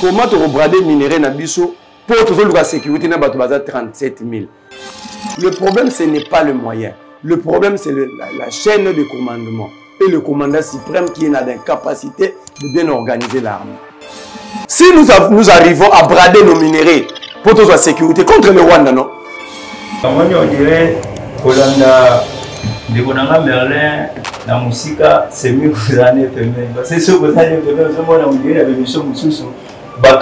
Comment tu rebrader minerais na biso pour toujours la sécurité na bato baza 37 000. Le problème, ce n'est pas le moyen. Le problème, c'est la chaîne de commandement. Et le commandant suprême qui est dans l'incapacité de bien organiser l'armée. Si nous arrivons à brader nos minéraux pour toute la sécurité contre le Rwanda, non? On dirait que Dekonanga Merlin, la musique, c'est mieux que vous en êtes. C'est ce que vous en êtes. On dirait la émission Moussous. À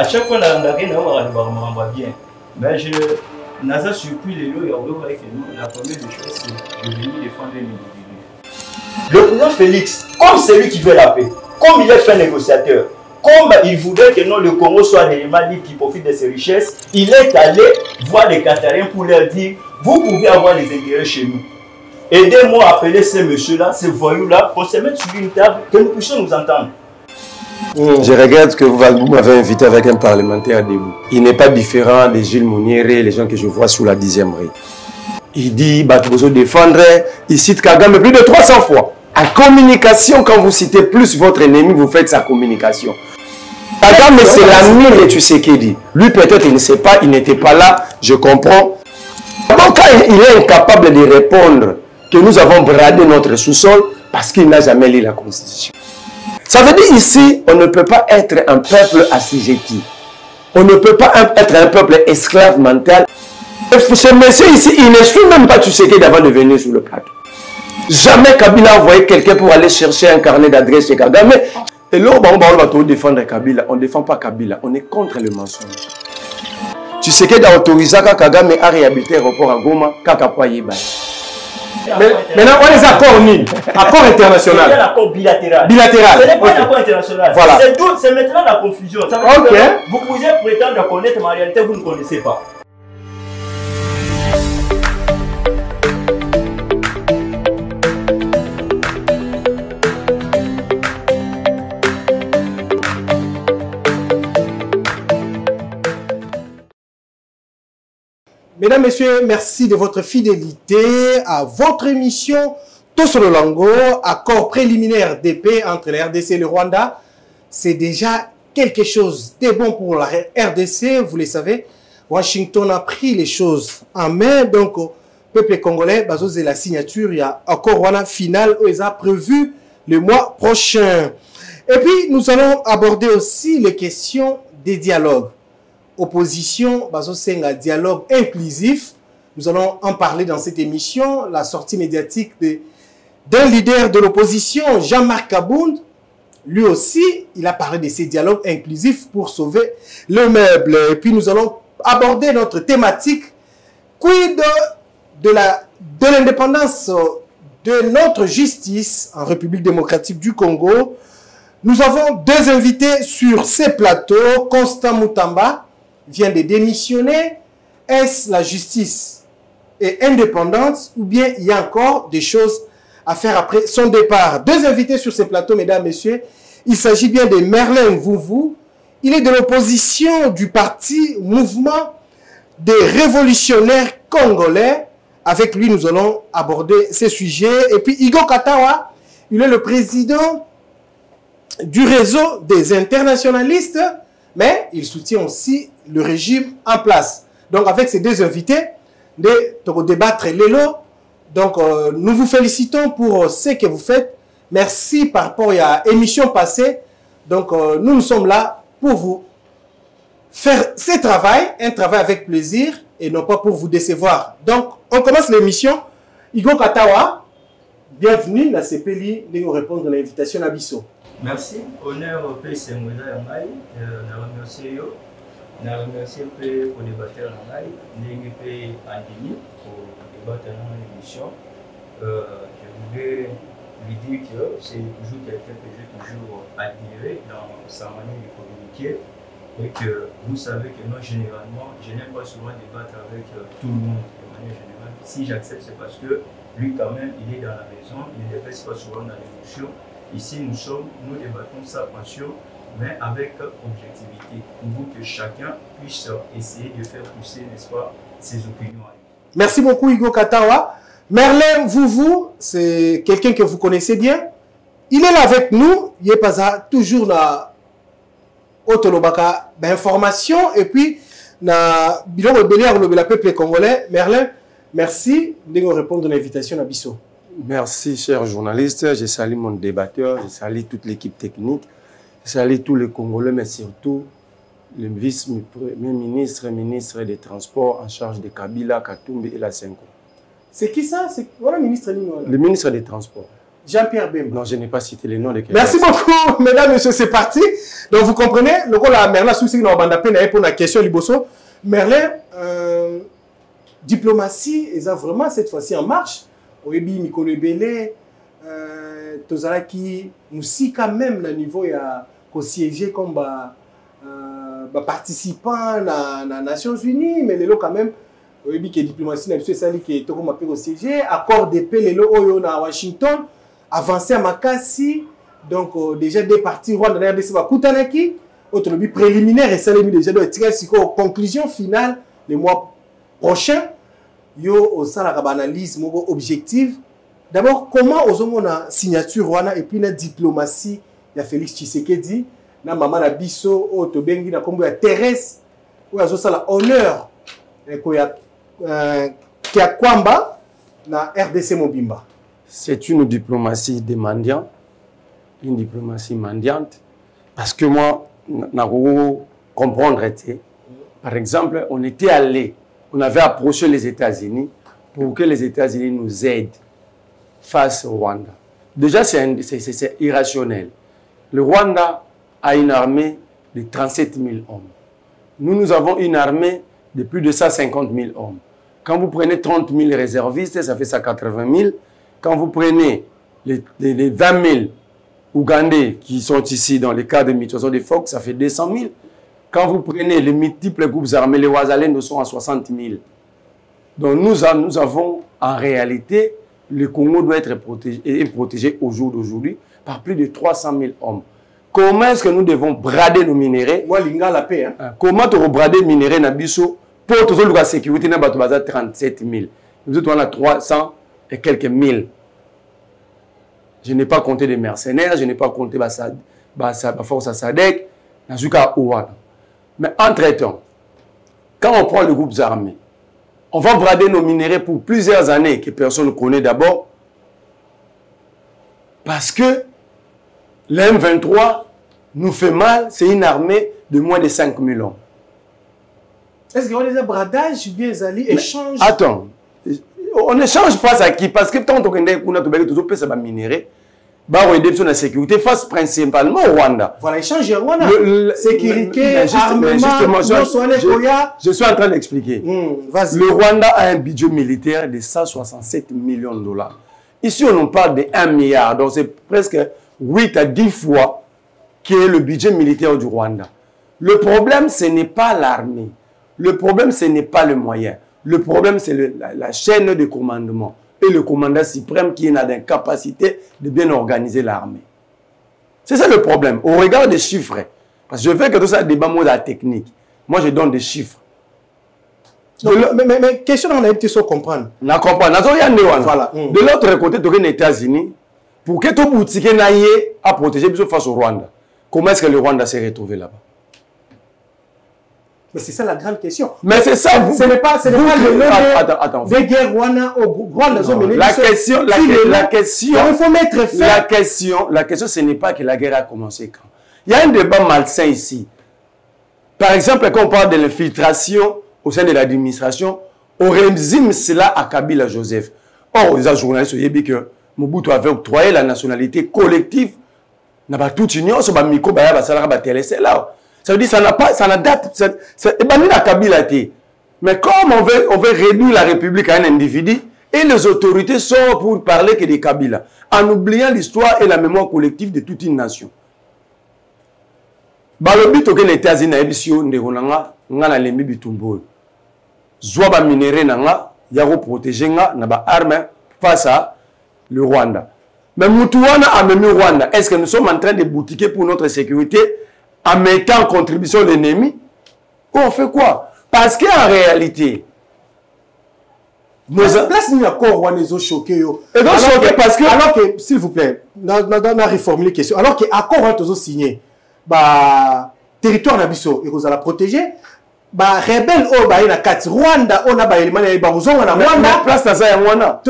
chaque fois, on a bien. Mais je n'ai surpris les lots. La première des choses, c'est de venir défendre les individus. Le président Félix, comme c'est lui qui veut la paix, comme il est fait négociateur, comme il voudrait que non, le Congo soit l'élément libre qui profite de ses richesses, il est allé voir les Qatariens pour leur dire vous pouvez avoir les intérêts chez nous. Aidez-moi à appeler ces messieurs-là, ces voyous-là, pour se mettre sur une table, que nous puissions nous entendre. Je regrette que vous m'avez invité avec un parlementaire debout. Il n'est pas différent de Gilles Mouniéré, les gens que je vois sous la 10e rue. Il dit, Batubozo défendrait, il cite Kagame plus de 300 fois. En communication, quand vous citez plus votre ennemi, vous faites sa communication. Kagame, c'est l'ami de Tshisekedi. Lui, peut-être, il ne sait pas, il n'était pas là, je comprends. Donc, quand il est incapable de répondre que nous avons bradé notre sous-sol, parce qu'il n'a jamais lu la Constitution. Ça veut dire ici, on ne peut pas être un peuple assujetti. On ne peut pas être un peuple esclave mental. Ce monsieur ici, il ne suit même pas Tshisekedi avant de venir sur le plateau. Jamais Kabila a envoyé quelqu'un pour aller chercher un carnet d'adresse chez Kagame. Et là, on va défendre Kabila. On ne défend pas Kabila. On est contre le mensonge. Tshisekedi a autorisé Kagame à réhabiliter l'aéroport à Goma, Kakapoyeba. Maintenant, on est accords nul. Accord international. C'est un accord bilatéral. Bilatéral. Ce n'est pas un accord international. Voilà. C'est maintenant la confusion. Ça veut dire que vous pouvez prétendre connaître, mais en réalité, vous ne connaissez pas. Mesdames, Messieurs, merci de votre fidélité à votre émission Tosololango, accord préliminaire de paix entre la RDC et le Rwanda. C'est déjà quelque chose de bon pour la RDC, vous le savez. Washington a pris les choses en main, donc peuple congolais, basé la signature, il y a accord Rwanda final, ils ont prévu le mois prochain. Et puis, nous allons aborder aussi les questions des dialogues. Opposition, c'est un dialogue inclusif. Nous allons en parler dans cette émission. La sortie médiatique d'un leader de l'opposition, Jean-Marc Kabound, lui aussi, il a parlé de ces dialogues inclusifs pour sauver le meuble. Et puis nous allons aborder notre thématique, quid de l'indépendance de notre justice en République démocratique du Congo. Nous avons deux invités sur ces plateaux. Constant Moutamba vient de démissionner. Est-ce la justice est indépendante ou bien il y a encore des choses à faire après son départ? Deux invités sur ces plateaux, mesdames, messieurs. Il s'agit bien de Merlin Vouvou. Il est de l'opposition du parti Mouvement des révolutionnaires congolais. Avec lui, nous allons aborder ces sujets. Et puis Igo Katawa, il est le président du réseau des internationalistes, mais il soutient aussi le régime en place. Donc avec ces deux invités, de débattre l'élo. Donc nous vous félicitons pour ce que vous faites. Merci par rapport à l'émission passée. Donc nous sommes là pour vous faire ce travail, un travail avec plaisir et non pas pour vous décevoir. Donc on commence l'émission. Igo Katawa, bienvenue dans CPLI, nous répondre à l'invitation à Bisso. Merci. Honneur au pays Sengola Yangai. Je remercie pour débattre Yangai. Je vais Andini pour débattre dans l'émission. Je voulais lui dire que c'est toujours quelqu'un que j'ai toujours admiré dans sa manière de communiquer. Et que vous savez que non, généralement, je n'aime pas souvent débattre avec tout le monde de manière générale. Si j'accepte, c'est parce que lui, quand même, il est dans la maison, il ne reste pas souvent dans l'émotion. Ici, nous débattons sa passion, mais avec objectivité, pour que chacun puisse essayer de faire pousser, n'est-ce pas, ses opinions. Merci beaucoup, Igo Katawa. Merlin Vouvou, c'est quelqu'un que vous connaissez bien. Il est là avec nous, il est pas toujours là, Otolobaka, information, et puis, na bilan rebelle le peuple congolais. Merlin, merci de nous répondre à l'invitation à Bisso. Merci, cher journaliste. Je salue mon débatteur, je salue toute l'équipe technique, je salue tous les Congolais, mais surtout le vice-premier ministre, ministre des Transports en charge de Kabila, Katumbi et la Senko. C'est qui ça? C'est voilà, ministre le ministre des Transports. Jean-Pierre Bemba. Non, je n'ai pas cité les noms de quelqu'un. Merci beaucoup, mesdames, messieurs, c'est parti. Donc, vous comprenez, le rôle à Merlin, souci dans la peine pour la question Liboso. Merlin, diplomatie, ils ont vraiment cette fois-ci en marche. Oebi, Mikolo Belé, Tozalaki, aussi quand même, le niveau, il y a siégé comme participant dans les Nations Unies, mais les lots quand même, Oebi, qui est diplomatie, c'est ça qui est au siégé, accord de paix, les lots, à Washington. Avancé à Makassi, donc déjà des partis Rwanda na RDC va kutanaki, autre lobby préliminaire et ça les mis déjà doit tirer en conclusion finale le mois prochain. Yo au ça la analyse objective. D'abord comment aux na signature Rwanda et puis la diplomatie il y a Félix Tshisekedi na maman na biso au tobengi na kombo ya Thérèse ou azo ça la honneur ko ya kia kwamba na RDC Mobimba. C'est une diplomatie mendiante, une diplomatie mendiante, parce que moi, je comprendre. Par exemple, on était allé, on avait approché les États-Unis pour que les États-Unis nous aident face au Rwanda. Déjà, c'est irrationnel. Le Rwanda a une armée de 37 000 hommes. Nous avons une armée de plus de 150 000 hommes. Quand vous prenez 30 000 réservistes, ça fait 180 000. Quand vous prenez les 20 000 Ougandais qui sont ici dans les cas de mutation de Fox, ça fait 200 000. Quand vous prenez les multiples groupes armés, les Ouazalais, nous sont à 60 000. Donc nous avons en réalité, le Congo doit être protégé au jour d'aujourd'hui par plus de 300 000 hommes. Comment est-ce que nous devons brader nos minéraux? Moi, l'inga la paix. Comment tu brader les minéraux dans Bisso pour toujours la sécurité dans 37 000? Nous avons 300 et quelques mille. Je n'ai pas compté des mercenaires, je n'ai pas compté la force à Sadek, mais entre-temps, quand on prend le groupe armé, on va brader nos minéraux pour plusieurs années que personne ne connaît d'abord, parce que l'M23 nous fait mal, c'est une armée de moins de 5 000 hommes. Est-ce qu'il y a des bradages ou bien des échanges? Attends. On échange face à qui? Parce que tant qu'on a toujours fait ça minéré, la sécurité face principalement au Rwanda. Voilà, échange au Rwanda. Sécurité, armement, je suis en train d'expliquer. Le Rwanda a un budget militaire de 167 millions de dollars. Ici, on parle de 1 milliard. Donc, c'est presque 8 à 10 fois qui est le budget militaire du Rwanda. Le problème, ce n'est pas l'armée. Le problème, ce n'est pas le moyen. Le problème, c'est la chaîne de commandement et le commandant suprême qui n'a d'incapacité de bien organiser l'armée. C'est ça le problème. Au regard des chiffres, parce que je fais que tout ça débat moi de la technique. Moi, je donne des chiffres. Donc, mais question, on a été sans comprendre. On comprend. Voilà. De l'autre côté, tu as les États-Unis pour que tout boutique n'aille à protéger face au Rwanda. Comment est-ce que le Rwanda s'est retrouvé là-bas? Mais c'est ça la grande question. Mais c'est ça, vous... Ce n'est pas le attends. Des guerres Rwanda au Rwanda. La question, il faut mettre fin. La question, ce n'est pas que la guerre a commencé quand. Il y a un débat malsain ici. Par exemple, quand on parle de l'infiltration au sein de l'administration, on résume cela à Kabila Joseph. Or, les journalistes ont dit que Mobutu avait octroyé la nationalité collective. N'a pas toute union, sur le micro, ça veut dire que ça n'a date, c'est la Kabila. Mais comme on veut réduire la République à un individu, et les autorités sont pour parler que des Kabila, en oubliant l'histoire et la mémoire collective de toute une nation. Balobi toke les États-Unis ebisio ndeko nanga ngana lembi bitumbo. Zwa ba minéré nanga ya ko protéger nga na ba armes face à le Rwanda. Mais Mutuwana a même Rwanda. Est-ce que nous sommes en train de boutiquer pour notre sécurité en mettant en contribution l'ennemi? On fait quoi? Parce qu'en réalité, place nous accord Rwanda choqué yo. Et donc choqué parce que alors que s'il vous plaît, dans réformuler question. Alors que accord Rwanda signé, bah territoire nabiso et vous allez protéger. Bah rebelle oh bah ina kati Rwanda on a bah élément ba uzonga na Rwanda place dans ça Rwanda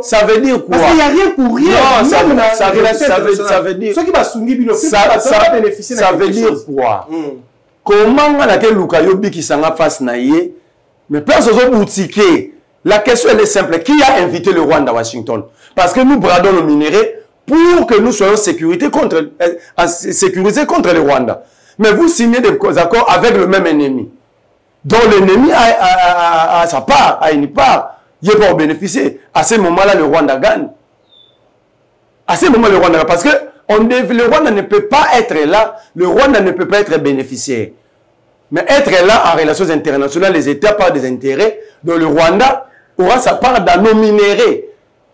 ça veut dire quoi? Parce qu'il y a rien pour rien. Non, ça veut dire ceux qui va sungi bino ça veut dire quoi? Comment on a que Lukayo qui s'en a face naïe mais place aux boutiques. La question elle est simple, qui a invité le Rwanda à Washington? Parce que nous bradons nos minéraux pour que nous soyons sécurisés contre le Rwanda. Mais vous signez des accords avec le même ennemi. Donc l'ennemi a sa part, a une part. Il est pas bénéficier. À ce moment-là, le Rwanda gagne. À ce moment, le Rwanda gagne. Parce que le Rwanda ne peut pas être là. Le Rwanda ne peut pas être bénéficiaire. Mais être là en relations internationales, les États par des intérêts. Donc le Rwanda aura sa part dans nos minéraux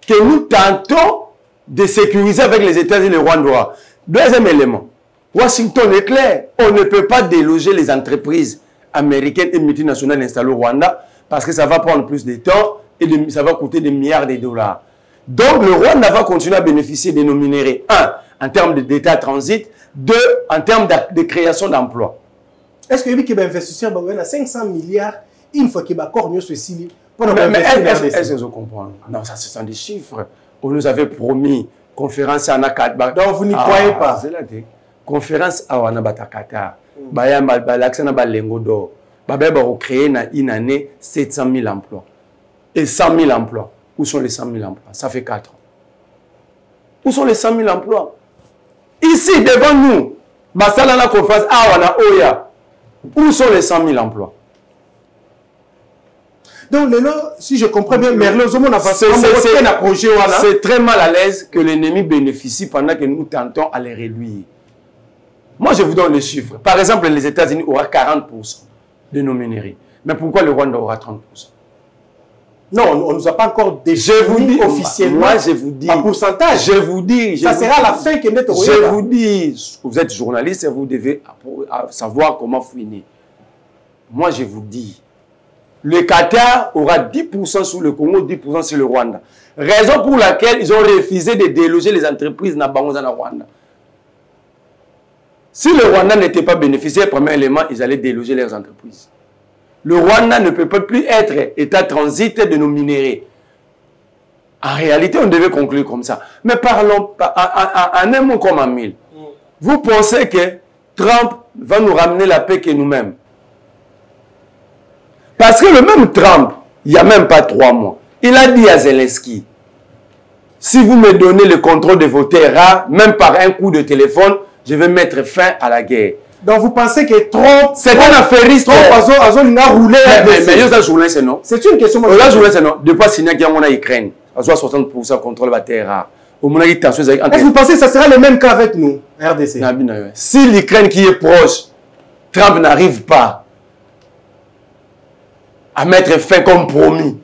que nous tentons de sécuriser avec les États-Unis et le Rwanda. Deuxième élément. Washington est clair, on ne peut pas déloger les entreprises américaines et multinationales installées au Rwanda parce que ça va prendre plus de temps et ça va coûter des milliards de dollars. Donc le Rwanda va continuer à bénéficier de nos minéraux. 1. En termes d'état transit. 2. En termes de création d'emplois. Est-ce que les investisseurs vont avoir 500 milliards une fois qu'ils vont encore mieux se signer? Est-ce que je comprends? Non, ça ce sont des chiffres. On nous avait promis conférence en Akad. Donc vous n'y croyez pas? Conférence à Qatar. L'accès à Balengo d'or. Va créer une année 700 000 emplois. Et 100 000 emplois. Où sont les 100 000 emplois? Ça fait 4 ans. Où sont les 100 000 emplois? Ici, devant nous, Basala la conférence à Oya. Où sont les 100 000 emplois? Donc, si je comprends bien, c'est très mal à l'aise que l'ennemi bénéficie pendant que nous tentons à les réduire. Moi, je vous donne les chiffres. Par exemple, les États-Unis auront 40% de nos minéraux. Mais pourquoi le Rwanda aura 30%? Non, on ne nous a pas encore défini officiellement. Moi, je vous dis. Un pourcentage. Je vous dis. Ça sera la fin que notre Je vous dis. Vous êtes journaliste et vous devez savoir comment fouiner. Moi, je vous dis. Le Qatar aura 10% sur le Congo, 10% sur le Rwanda. Raison pour laquelle ils ont refusé de déloger les entreprises dans le Rwanda. Si le Rwanda n'était pas bénéficiaire, premier élément, ils allaient déloger leurs entreprises. Le Rwanda ne peut pas plus être état transit de nos minéraux. En réalité, on devait conclure comme ça. Mais parlons en un mot comme en mille. Vous pensez que Trump va nous ramener la paix que nous-mêmes? Parce que le même Trump, il n'y a même pas 3 mois, il a dit à Zelensky, si vous me donnez le contrôle de vos terres, même par un coup de téléphone, je vais mettre fin à la guerre. Donc vous pensez que Trump... C'est un affairiste. C'est une question... Depuis signer en Ukraine, à 60% contrôle de la terre. Est-ce que vous pensez que ça sera le même cas avec nous, RDC? Si l'Ukraine qui est proche, Trump n'arrive pas à mettre fin comme promis,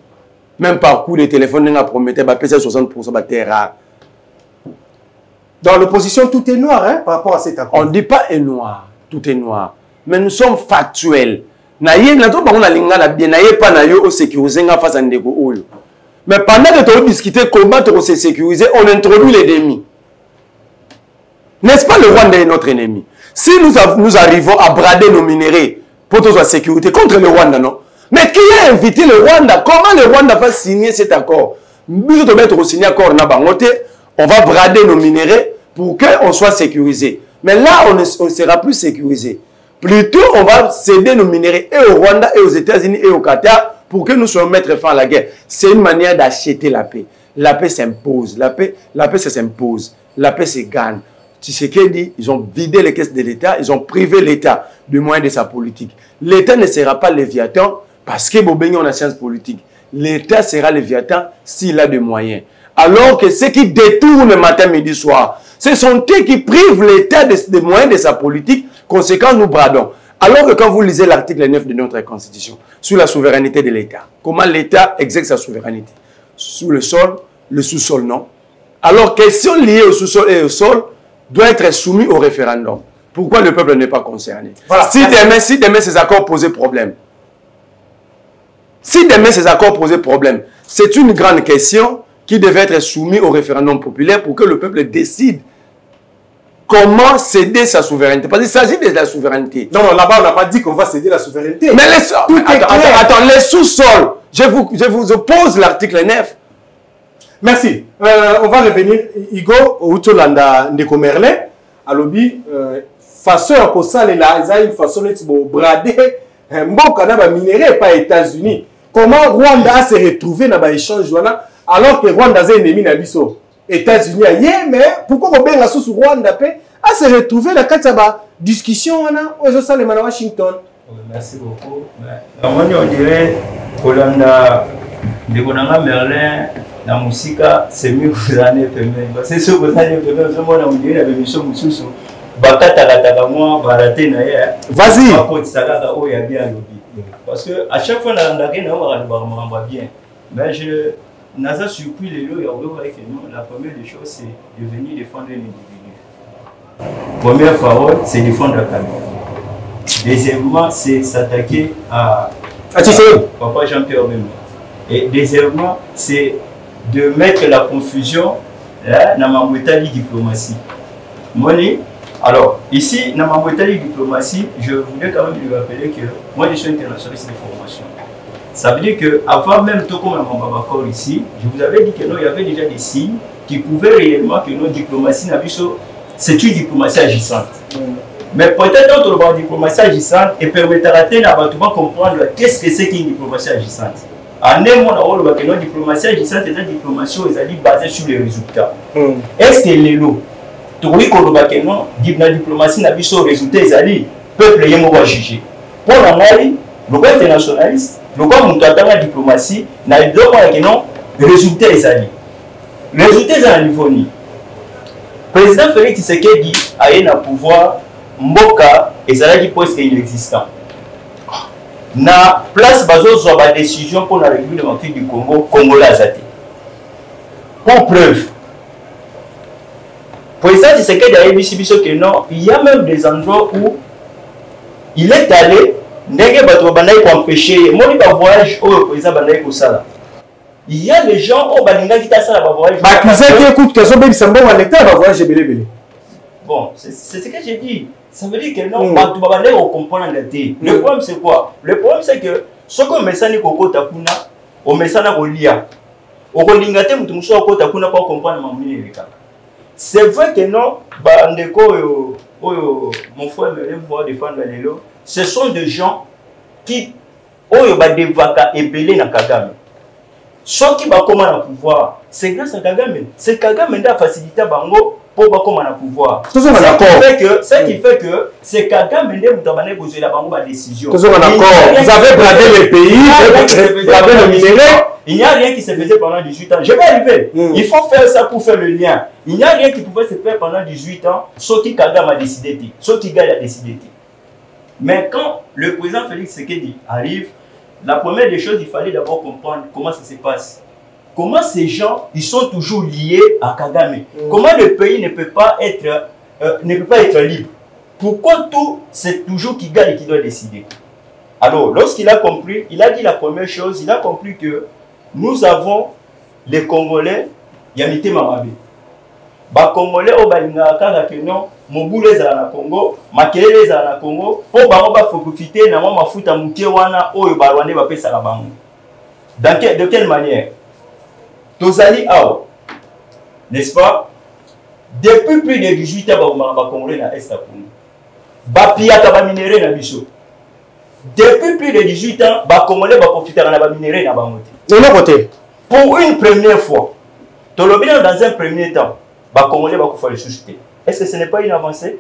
même par coup de téléphone, il a promis de passer 60% de la terre. Dans l'opposition, tout est noir hein, par rapport à cet accord. On ne dit pas est noir, tout est noir. Mais nous sommes factuels. Mais pendant que tu as discuté comment tu se sécuriser, on introduit l'ennemi. N'est-ce pas le Rwanda est notre ennemi? Si nous arrivons à brader nos minéraux pour toute la sécurité contre le Rwanda, non? Mais qui a invité le Rwanda? Comment le Rwanda va signer cet accord? Nous devons mettre au signer accord, on va brader nos minéraux pour qu'on soit sécurisé. Mais là, on ne sera plus sécurisé. Plutôt, on va céder nos minéraux et au Rwanda, et aux États-Unis, et au Qatar, pour que nous soyons mettre fin à la guerre. C'est une manière d'acheter la paix. La paix s'impose. La paix ça s'impose. La paix se gagne. Tshisekedi, ils ont vidé les caisses de l'État, ils ont privé l'État du moyen de sa politique. L'État ne sera pas Léviathan parce que Bobigny a une science politique. L'État sera Léviathan s'il a des moyens. Alors que ceux qui détournent matin, midi, soir, ce sont eux qui privent l'État des moyens de sa politique. Conséquent, nous bradons. Alors que quand vous lisez l'article 9 de notre Constitution, sur la souveraineté de l'État, comment l'État exerce sa souveraineté? Sous le sol, le sous-sol, non. Alors, questions liées au sous-sol et au sol doivent être soumis au référendum. Pourquoi le peuple n'est pas concerné? Voilà. Si demain ces accords posaient problème, c'est une grande question qui devait être soumise au référendum populaire pour que le peuple décide comment céder sa souveraineté. Parce qu'il s'agit de la souveraineté. Non, là-bas, on n'a pas dit qu'on va céder la souveraineté. Mais attends, les sous-sols. Je vous oppose l'article 9. Merci. On va revenir. Igo, Outolanda Ndeko Merlin, à l'objet, façon à ça, il y a une façon de brader un bon canal minéré par les États-Unis. Comment Rwanda s'est retrouvé dans l'échange alors que Rwanda est ennemi d'Abisso? États-Unis, mais pourquoi on a sous Rwanda a se retrouvé dans la discussion à Washington? Merci beaucoup. On dirait que Rwanda, Merlin, la musique, c'est mieux que vous en avez fait. C'est sûr que vous en avez fait. On dirait la mission Moussousou. Vas-y. Parce que à chaque fois, on a bien. Mais je n'ai surpris les lots. La première des choses, c'est de venir défendre un individu. Première parole, c'est défendre la famille. Deuxièmement, c'est s'attaquer à Papa Jean-Pierre Bemba. Et deuxièmement, c'est de mettre la confusion dans ma diplomatie. Alors, ici, dans ma diplomatie, je voulais quand même lui rappeler que moi, je suis internationaliste de formation. Ça veut dire qu'avant même tout comme Babakor ici, je vous avais dit que non, il y avait déjà des signes qui prouvaient réellement que notre diplomatie, c'est une diplomatie agissante. Mais peut-être notre diplomatie agissante et permettra de comprendre qu'est-ce que c'est qu'une diplomatie agissante. En un mot, notre diplomatie agissante est une diplomatie basée sur les résultats. Est-ce que les lots oui, qu'on va que non, la diplomatie n'a vu son résultat, le peuple est jugé. Pour la Mali, le gouvernement internationaliste, le gouvernement de la diplomatie n'a vu que non, le résultat est allé. Le résultat est à niveau ni. Le président Félix Tshisekedi a eu un pouvoir, Mboka et ça dit presque inexistant. Na place bazo sur la décision pour la République démocratique du Congo, Congolais azate. Pour preuve. Pour ça, c'est que non, il y a même des endroits où il est allé, pour empêcher, moi, je voyage au président Bandaï Kosala. Il y a des gens au Balinga qui t'a voyage. Bon, c'est ce que j'ai dit. Ça veut dire que non, on comprend la tête. Le problème, c'est quoi? Le problème, c'est que ce qu'on met ça, on met ça au lia. On relinga te mutumusho au Takuna pour comprendre ma c'est vrai que non, mon frère me voir défendre les lots. Ce sont des gens qui ont des vacances ébélées dans Kagame. Ceux qui vont comment pouvoir, c'est grâce à Kagame. C'est Kagame qui a facilité Bango pour comment pouvoir. Ce qui fait que c'est Kagame qui a posé la Bango la décision. Vous avez bradé les pays, vous avez bradé le minerai. Il n'y a rien qui se faisait pendant 18 ans. Je vais arriver. Il faut faire ça pour faire le lien. Il n'y a rien qui pouvait se faire pendant 18 ans, sauf que Kagame a décidé. Sauf que Gaïa a décidé. Mais quand le président Félix Tshisekedi arrive, la première des choses, il fallait d'abord comprendre comment ça se passe. Comment ces gens, ils sont toujours liés à Kagame. Comment le pays ne peut pas être libre. Pourquoi tout, c'est toujours Kigali qui doit décider. Alors, lorsqu'il a compris, il a dit la première chose, il a compris que nous avons les Congolais, Yamite Mamabe. Les Congolais, au Balinga, non, Moboulé na Congo, Makelele na Congo, pour profiter na ma futa mukie wana oyo Barwande va pesa la bango. De quelle manière? Tozali Ao, n'est-ce pas? Depuis plus de 18 ans, les Congolais na Est Congo. Bapia kaba minéré na biso. Depuis plus de 18 ans, les Congolais vont profiter de la minerai na bangote. De l'autre côté. Pour une première fois, dans un premier temps, les Congolais vont faire les sociétés. Est-ce que ce n'est pas une avancée?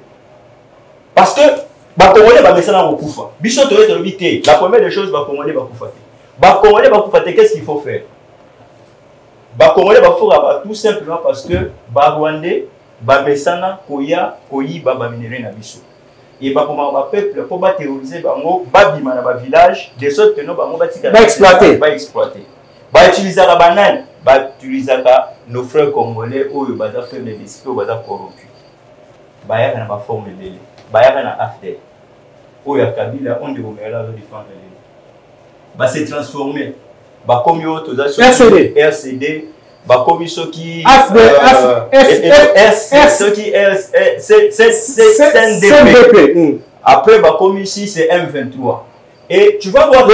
Parce que les Congolais vont mettre ça dans le koufa. La première des choses, les Congolais vont faire. Les Congolais vont faire, qu'est-ce qu'il faut faire? Les Congolais vont faire tout simplement parce que les Rwandais, les Messana, Koya, Koyi, les minerai na biso. Et bah pour ma peuple pour pas terroriser bango babima na village de sorte que non bango ba exploiter ba utiliser la banane ba utiliser nos frères congolais ou ba za faire des discours ou ba za corrompu ba ya na ba forme belé ba ya na after ou ya Kabila on de bomela zo défendre ba se transformer ba comme yo to za RCD bakomi soki CNDP. Après bakomi ici c'est M23. Et tu vas voir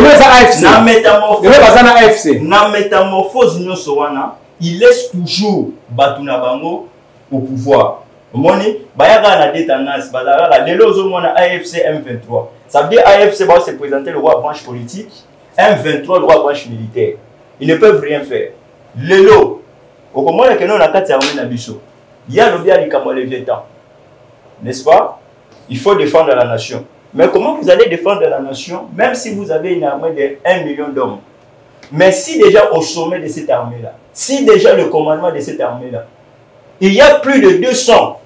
na métamorphose nyonso wana, il laisse toujours Batuna Bango au pouvoir. Moni bayaka na détendance bazala lelo zo mona AFC M23. Ça veut dire AFC va se présenter le roi branche politique, M23 le roi branche militaire. Ils ne peuvent rien faire. Lelo au comment que nous na kati armée na biso. Il y a le bien likamwa le Vietnam. N'est-ce pas? Il faut défendre la nation. Mais comment vous allez défendre la nation même si vous avez une armée de 1 million d'hommes? Mais si déjà au sommet de cette armée-là, si déjà le commandement de cette armée-là, il y a plus de 200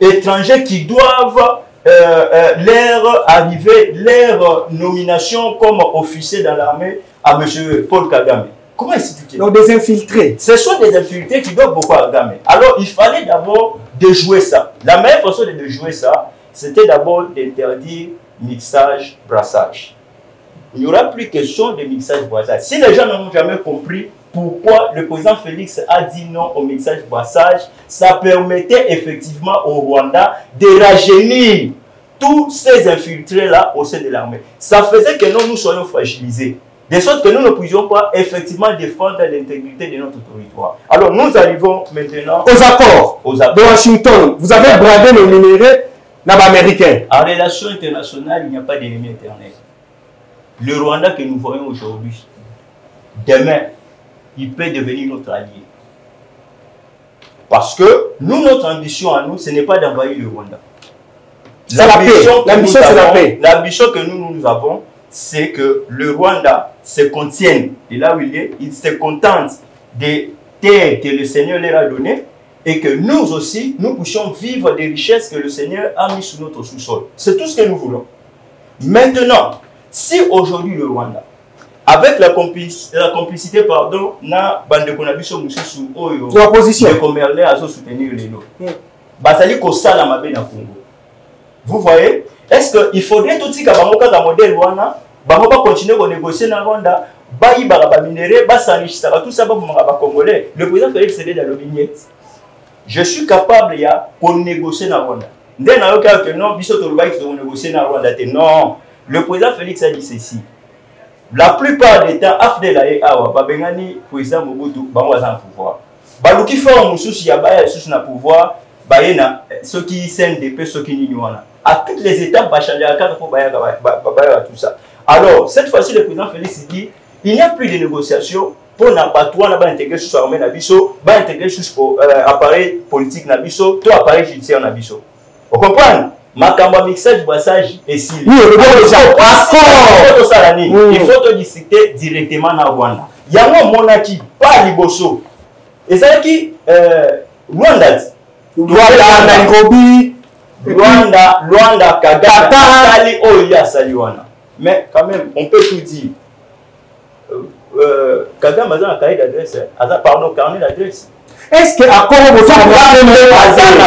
étrangers qui doivent leur arriver, leur nomination comme officier dans l'armée à M. Paul Kagame. Comment expliquer? Donc des infiltrés. Ce sont des infiltrés qui doivent beaucoup à Kagame. Alors il fallait d'abord déjouer ça. La meilleure façon de déjouer ça, c'était d'abord d'interdire mixage, brassage. Il n'y aura plus question de mixage, brassage. Si les gens n'ont jamais compris pourquoi le président Félix a dit non au mixage, brassage, ça permettait effectivement au Rwanda de rajeunir tous ces infiltrés-là au sein de l'armée. Ça faisait que nous soyons fragilisés. De sorte que nous ne pouvions pas effectivement défendre l'intégrité de notre territoire. Alors nous arrivons maintenant aux accords de Washington. Vous avez bradé le minéraux américains. En relation internationale, il n'y a pas d'ennemi éternel. Le Rwanda que nous voyons aujourd'hui, demain, il peut devenir notre allié. Parce que nous, notre ambition à nous, ce n'est pas d'envahir le Rwanda. L'ambition, c'est la paix. L'ambition que nous avons, c'est que le Rwanda se contienne de là où il se contente des terres que le Seigneur leur a données et que nous aussi, nous puissions vivre des richesses que le Seigneur a mis sous notre sous-sol. C'est tout ce que nous voulons. Maintenant, si aujourd'hui le Rwanda, avec la complicité, pardon, na bande konabiso mususu oyo, l'opposition, les Comerlais à soutenir les lots. Basali kosala mabe na Congo. Vous voyez? Est-ce qu'il faudrait tout ce que dans modèle Rwanda, Bamoka continue à négocier dans Rwanda, Bayi Baraba minéré, Bassanich, tout ça, Congolais. Le président Félix est dans le vignette. Je suis capable de négocier dans Rwanda. Dès que non, Bissot Olubaï qui négocier dans Rwanda. Non, le président Félix a dit ceci. La plupart des temps, Afdelaye Awa, Babengani, président Mobutu, Bamwazan pouvoir. Balouki Fort Moussous, Yabaya, Sous na pouvoir, Bayena, ceux qui CNDP, ceux qui n'ignorent. À toutes les étapes, tout ça. Alors, cette fois-ci, le président Félix dit il n'y a plus de négociations pour n'importe intégrer sous l'armée Nabiso, intégrer sous appareil politique Nabiso, tout appareil judiciaire Nabiso. Vous comprenez? Makamba mixage, brassage et si. Il faut te discuter directement dans Rwanda. Il y a un monarchie, pas Liboso. Et ça qui Rwanda, Nairobi. Rwanda, Kagame, Sali, Oya, Saliwana. Mais quand même, on peut tout dire. Kagame a un carnet d'adresse, pardon, carnet d'adresse. Est-ce que à un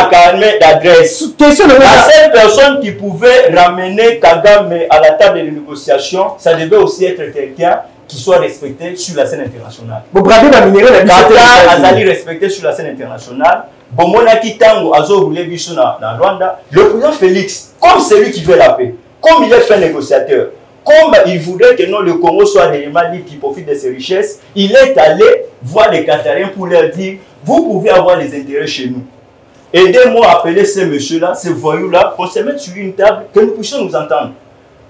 carnet d'adresse? La seule personne qui pouvait ramener Kagame à la table de négociation, ça devait aussi être quelqu'un qui soit respecté sur la scène internationale. Kagame Azali respecté sur la scène internationale. Bomonaki Tango Azo roulé biso dans Rwanda. Le président Félix, comme celui qui veut la paix, comme il est fait négociateur, comme il voudrait que non, le Congo soit l'élément libre qui profite de ses richesses, il est allé voir les Qatariens pour leur dire vous pouvez avoir les intérêts chez nous. Aidez-moi à appeler ces messieurs-là, ces voyous-là, pour se mettre sur une table, que nous puissions nous entendre.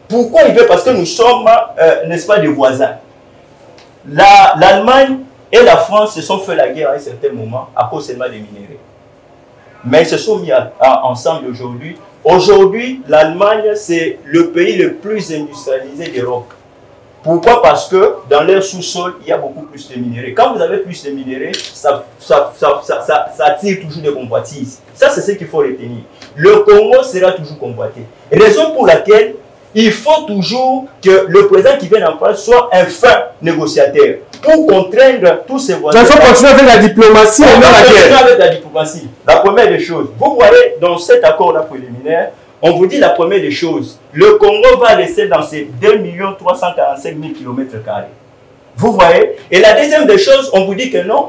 Pourquoi il veut? Parce que nous sommes, n'est-ce pas, des voisins. L'Allemagne et la France se sont fait la guerre à un certain moment à cause seulement des minéraux. Mais ils se sont mis ensemble aujourd'hui. Aujourd'hui, l'Allemagne, c'est le pays le plus industrialisé d'Europe. Pourquoi? Parce que dans leur sous-sol, il y a beaucoup plus de minéraux. Quand vous avez plus de minéraux, ça attire toujours des convoitises. Ça, c'est ce qu'il faut retenir. Le Congo sera toujours convoité. Raison pour laquelle il faut toujours que le président qui vient en place soit un fin négociateur pour contraindre tous ces voisins. Il faut continuer avec la diplomatie. Avec la diplomatie. La première des choses, vous voyez dans cet accord-là préliminaire, on vous dit la première des choses, le Congo va rester dans ces 2 345 000 km². Vous voyez? Et la deuxième des choses, on vous dit que non,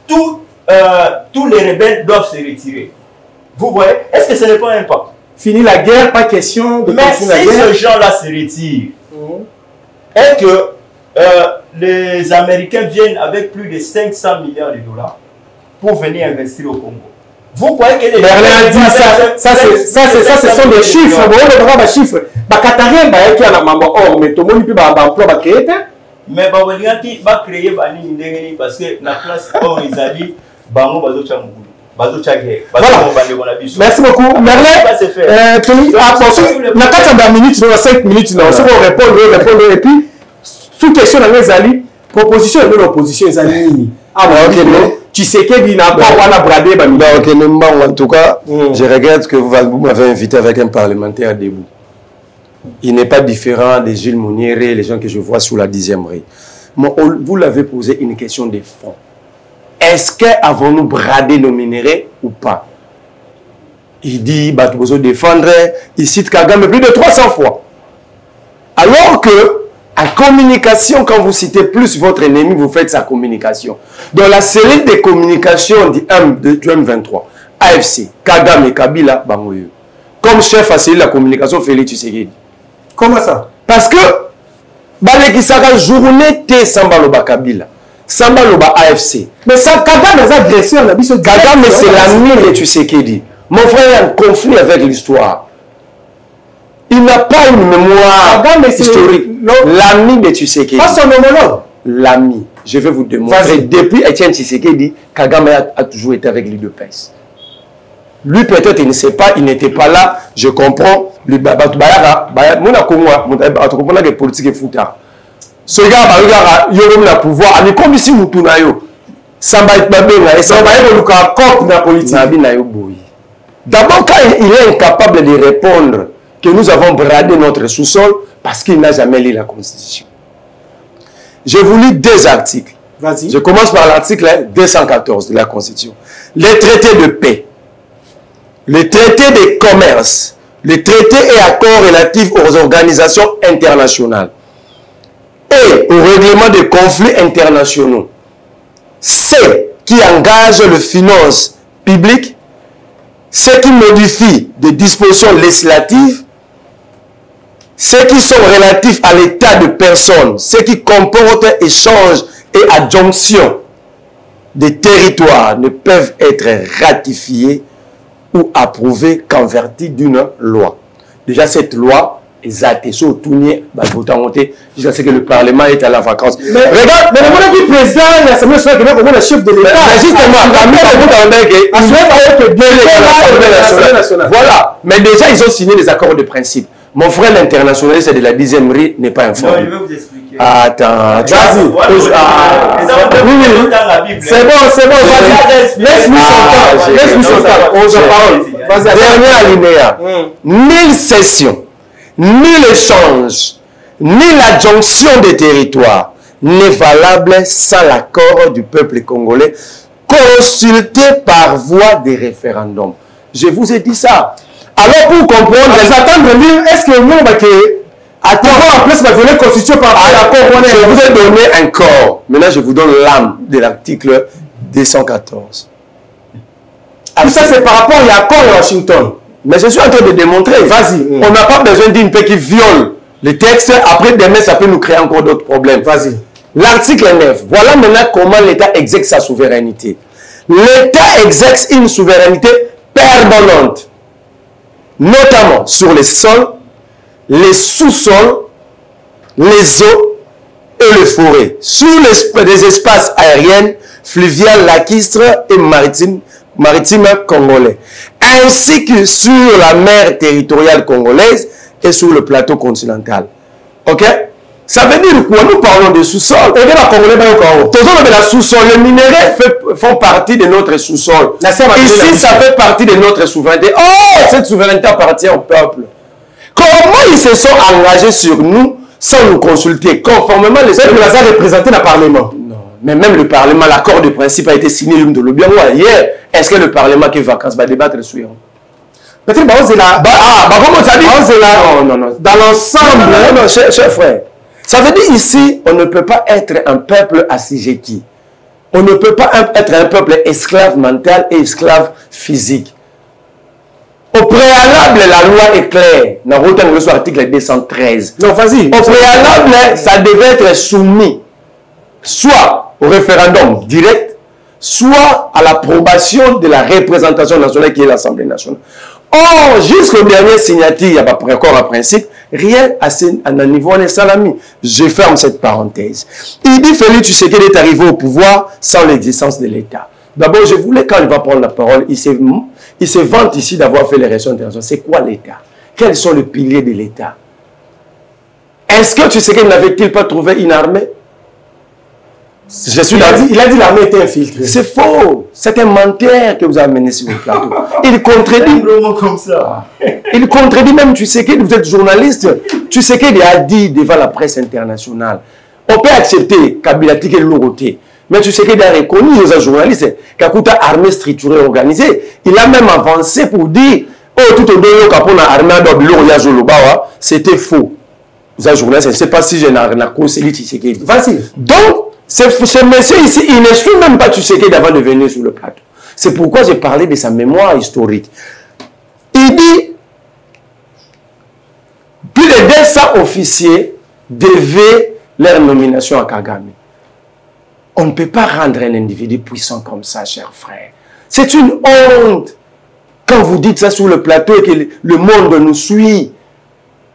tous les rebelles doivent se retirer. Vous voyez? Est-ce que ce n'est pas un pas? Fini la guerre, pas question de continuer la guerre. Mais si ces gens-là se retirent, et que les Américains viennent avec plus de 500 milliards de dollars pour venir investir au Congo, vous croyez que les Berlin dit ça, ce sont des chiffres. Vous voyez les chiffres. Les Qatariens, qui ont un membre or, mais tout le monde peut emploi va créer. Mais qui va créer parce que la place où ils allaient, Bango Bazocha Mougoulou. Voilà. Merci beaucoup. Merlin, na 4 minutes, 5 minutes, on répond, et puis, sous question dans les alliés, proposition de l'opposition, les alliés. Ah, ok, tu sais qu'il n'a pas bradé. En tout cas, je regrette que vous m'avez invité avec un parlementaire debout. Il n'est pas différent des Gilles Mouniéré, les gens que je vois sous la 10e rue. Vous l'avez posé une question de fond. Est-ce qu'avons-nous bradé nos minéraux ou pas? Il dit, Batoubozo défendre, il cite Kagame plus de 300 fois. Alors que, en communication, quand vous citez plus votre ennemi, vous faites sa communication. Dans la série de communications du M23, AFC, Kagame et Kabila, Bangoyo. Comme chef à la communication, Félix Tshisekedi. Comment ça? Parce que, Balekisaka journée T Sambaloba Kabila. Sambaloba AFC. Mais ça, Kagame, Kagame, c'est l'ami de Tshisekedi. Mon frère, il y a un conflit avec l'histoire. Il n'a pas une mémoire historique. L'ami de Tshisekedi. Pas son homologue. L'ami. Je vais vous démontrer. Depuis Etienne Tshisekedi, Kagame a toujours été avec lui de PES. Lui, peut-être, il ne sait pas, il n'était pas là. Je comprends. Le politique est fouta. Ce gars, il a le pouvoir. Il est comme si nous tournons. D'abord, quand il est incapable de répondre que nous avons bradé notre sous-sol parce qu'il n'a jamais lu la Constitution. Je vous lis 2 articles. Je commence par l'article 214 de la Constitution. Les traités de paix, les traités de commerce, les traités et accords relatifs aux organisations internationales et au règlement des conflits internationaux. Ceux qui engagent les finances publiques, ceux qui modifient des dispositions législatives, ceux qui sont relatifs à l'état de personne, ceux qui comportent échange et adjonction des territoires ne peuvent être ratifiés ou approuvés qu'en vertu d'une loi. Déjà, cette loi est attestée au tournier, jusqu'à ce que le Parlement est à la vacance. Mais regarde, mais le président, l'Assemblée nationale, comme le chef de l'État. Justement, voilà. Mais déjà, ils ont signé des accords de principe. Mon frère, l'internationaliste de la 10e rue, n'est pas informé. Non, je vais vous expliquer. Attends, vas-y. C'est bon, vas-y. Laisse-nous son temps. On se parle. Dernier alinéa. Ni cession, ni l'échange, ni l'adjonction des territoires n'est valable sans l'accord du peuple congolais consulté par voie de référendum. Je vous ai dit ça. Alors pour comprendre, les attentes de lire, est-ce que nous, attends, en plus, va venir constituer par l'accord. Je vous ai donné un corps. Maintenant, je vous donne l'âme de l'article 214. Tout ça, c'est par rapport à l'accord de Washington. Mais je suis en train de démontrer. Vas-y. On n'a pas besoin d'une paix qui viole les textes. Après, demain, ça peut nous créer encore d'autres problèmes. Vas-y. L'article 9. Voilà maintenant comment l'État exerce sa souveraineté. L'État exerce une souveraineté permanente, notamment sur les sols, les sous-sols, les eaux et les forêts, sur les espaces aériens, fluviaux, lacustres et maritimes congolais, ainsi que sur la mer territoriale congolaise et sur le plateau continental. Ok? Ça veut dire quoi? Nous parlons de sous-sol. Les minéraux font partie de notre sous-sol. Ici, ça fait partie de notre souveraineté. Oh, cette souveraineté appartient au peuple. Comment ils se sont engagés sur nous sans nous consulter conformément les peuples ont représenté le Parlement? Non, mais même le Parlement, l'accord de principe a été signé l'une de l'Obiang hier. Est-ce que le Parlement qui est vacances va débattre sur eux? Peut-être que c'est là. Comment ça dit? Non. Dans l'ensemble. Non, cher frère. Ça veut dire ici, on ne peut pas être un peuple assujetti. On ne peut pas être un peuple esclave mental et esclave physique. Au préalable, la loi est claire. Dans l'article 213. Non, vas-y. Au préalable, ça devait être soumis soit au référendum direct, soit à l'approbation de la représentation nationale qui est l'Assemblée nationale. Or, jusqu'au dernier signature, il n'y a pas encore un principe, rien à un niveau en salami. Je ferme cette parenthèse. Il dit Félix Tshisekedi est arrivé au pouvoir sans l'existence de l'État. D'abord, je voulais, quand il va prendre la parole, il se vante ici d'avoir fait les relations internationales. C'est quoi l'État? Quels sont les piliers de l'État? Est-ce que Tshisekedi n'avait-il pas trouvé une armée? Il a dit l'armée était infiltrée. C'est faux. C'est un menteur que vous avez amené sur le plateau. Il contredit. Comme ça. Il contredit même Tshisekedi. Vous êtes journaliste. Tshisekedi a dit devant la presse internationale. On peut accepter Kabila Tike Loroté. Mais Tshisekedi a reconnu aux journalistes qu'Akuta armée structurée organisée. Il a même avancé pour dire oh, tout au début, c'était faux. Vous êtes journaliste. Je ne sais pas si j'ai un conseiller Tshisekedi. Vas-y. Donc, ce monsieur ici, il ne suit même pas Tshisekedi avant de venir sur le plateau. C'est pourquoi j'ai parlé de sa mémoire historique. Il dit plus de 200 officiers devaient leur nomination à Kagame. On ne peut pas rendre un individu puissant comme ça, cher frère. C'est une honte. Quand vous dites ça sur le plateau et que le monde nous suit,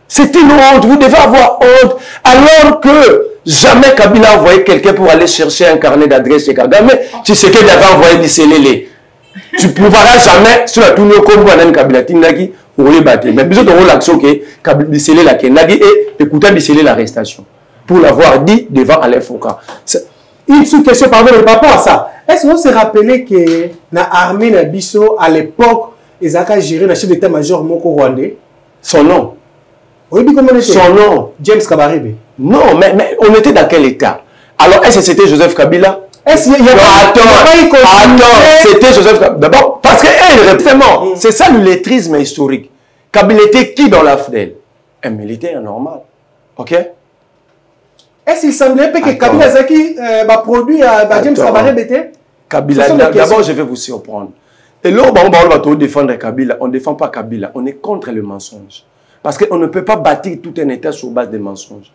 c'est une honte. Vous devez avoir honte. Alors que jamais Kabila a envoyé quelqu'un pour aller chercher un carnet d'adresse chez Kagame. Tu sais qu'il avait envoyé Lisselele. Tu ne pourras jamais, sur la tournée comme vous, Kabila Tindaki, ou rebattre. Mais besoin de l'action que Lisselele a Kendaki et écouter Lisselele l'arrestation. Pour l'avoir dit devant Alain Foucault. Une sous-question par rapport à ça. Est-ce qu'on s'est rappelé que l'armée Nabiso, à l'époque, ils ont géré le chef d'état-major Moko Rwandais? Son nom. Oui, comment on était? Son nom. James Kabarebe. Non, mais on était dans quel état? Alors, est-ce que c'était Joseph Kabila? Est-ce qu'il y a attends, c'était Joseph Kabila. D'abord, parce que, réellement, c'est ça le lettrisme historique. Kabila était qui dans la FDL? Un militaire normal. Ok? Est-ce qu'il semblait que Kabila Zaki produit à James Kabarebe? Kabila, d'abord, je vais vous surprendre. Et là, on va défendre Kabila. On ne défend pas Kabila. On est contre le mensonge. Parce qu'on ne peut pas bâtir tout un État sur base de mensonges.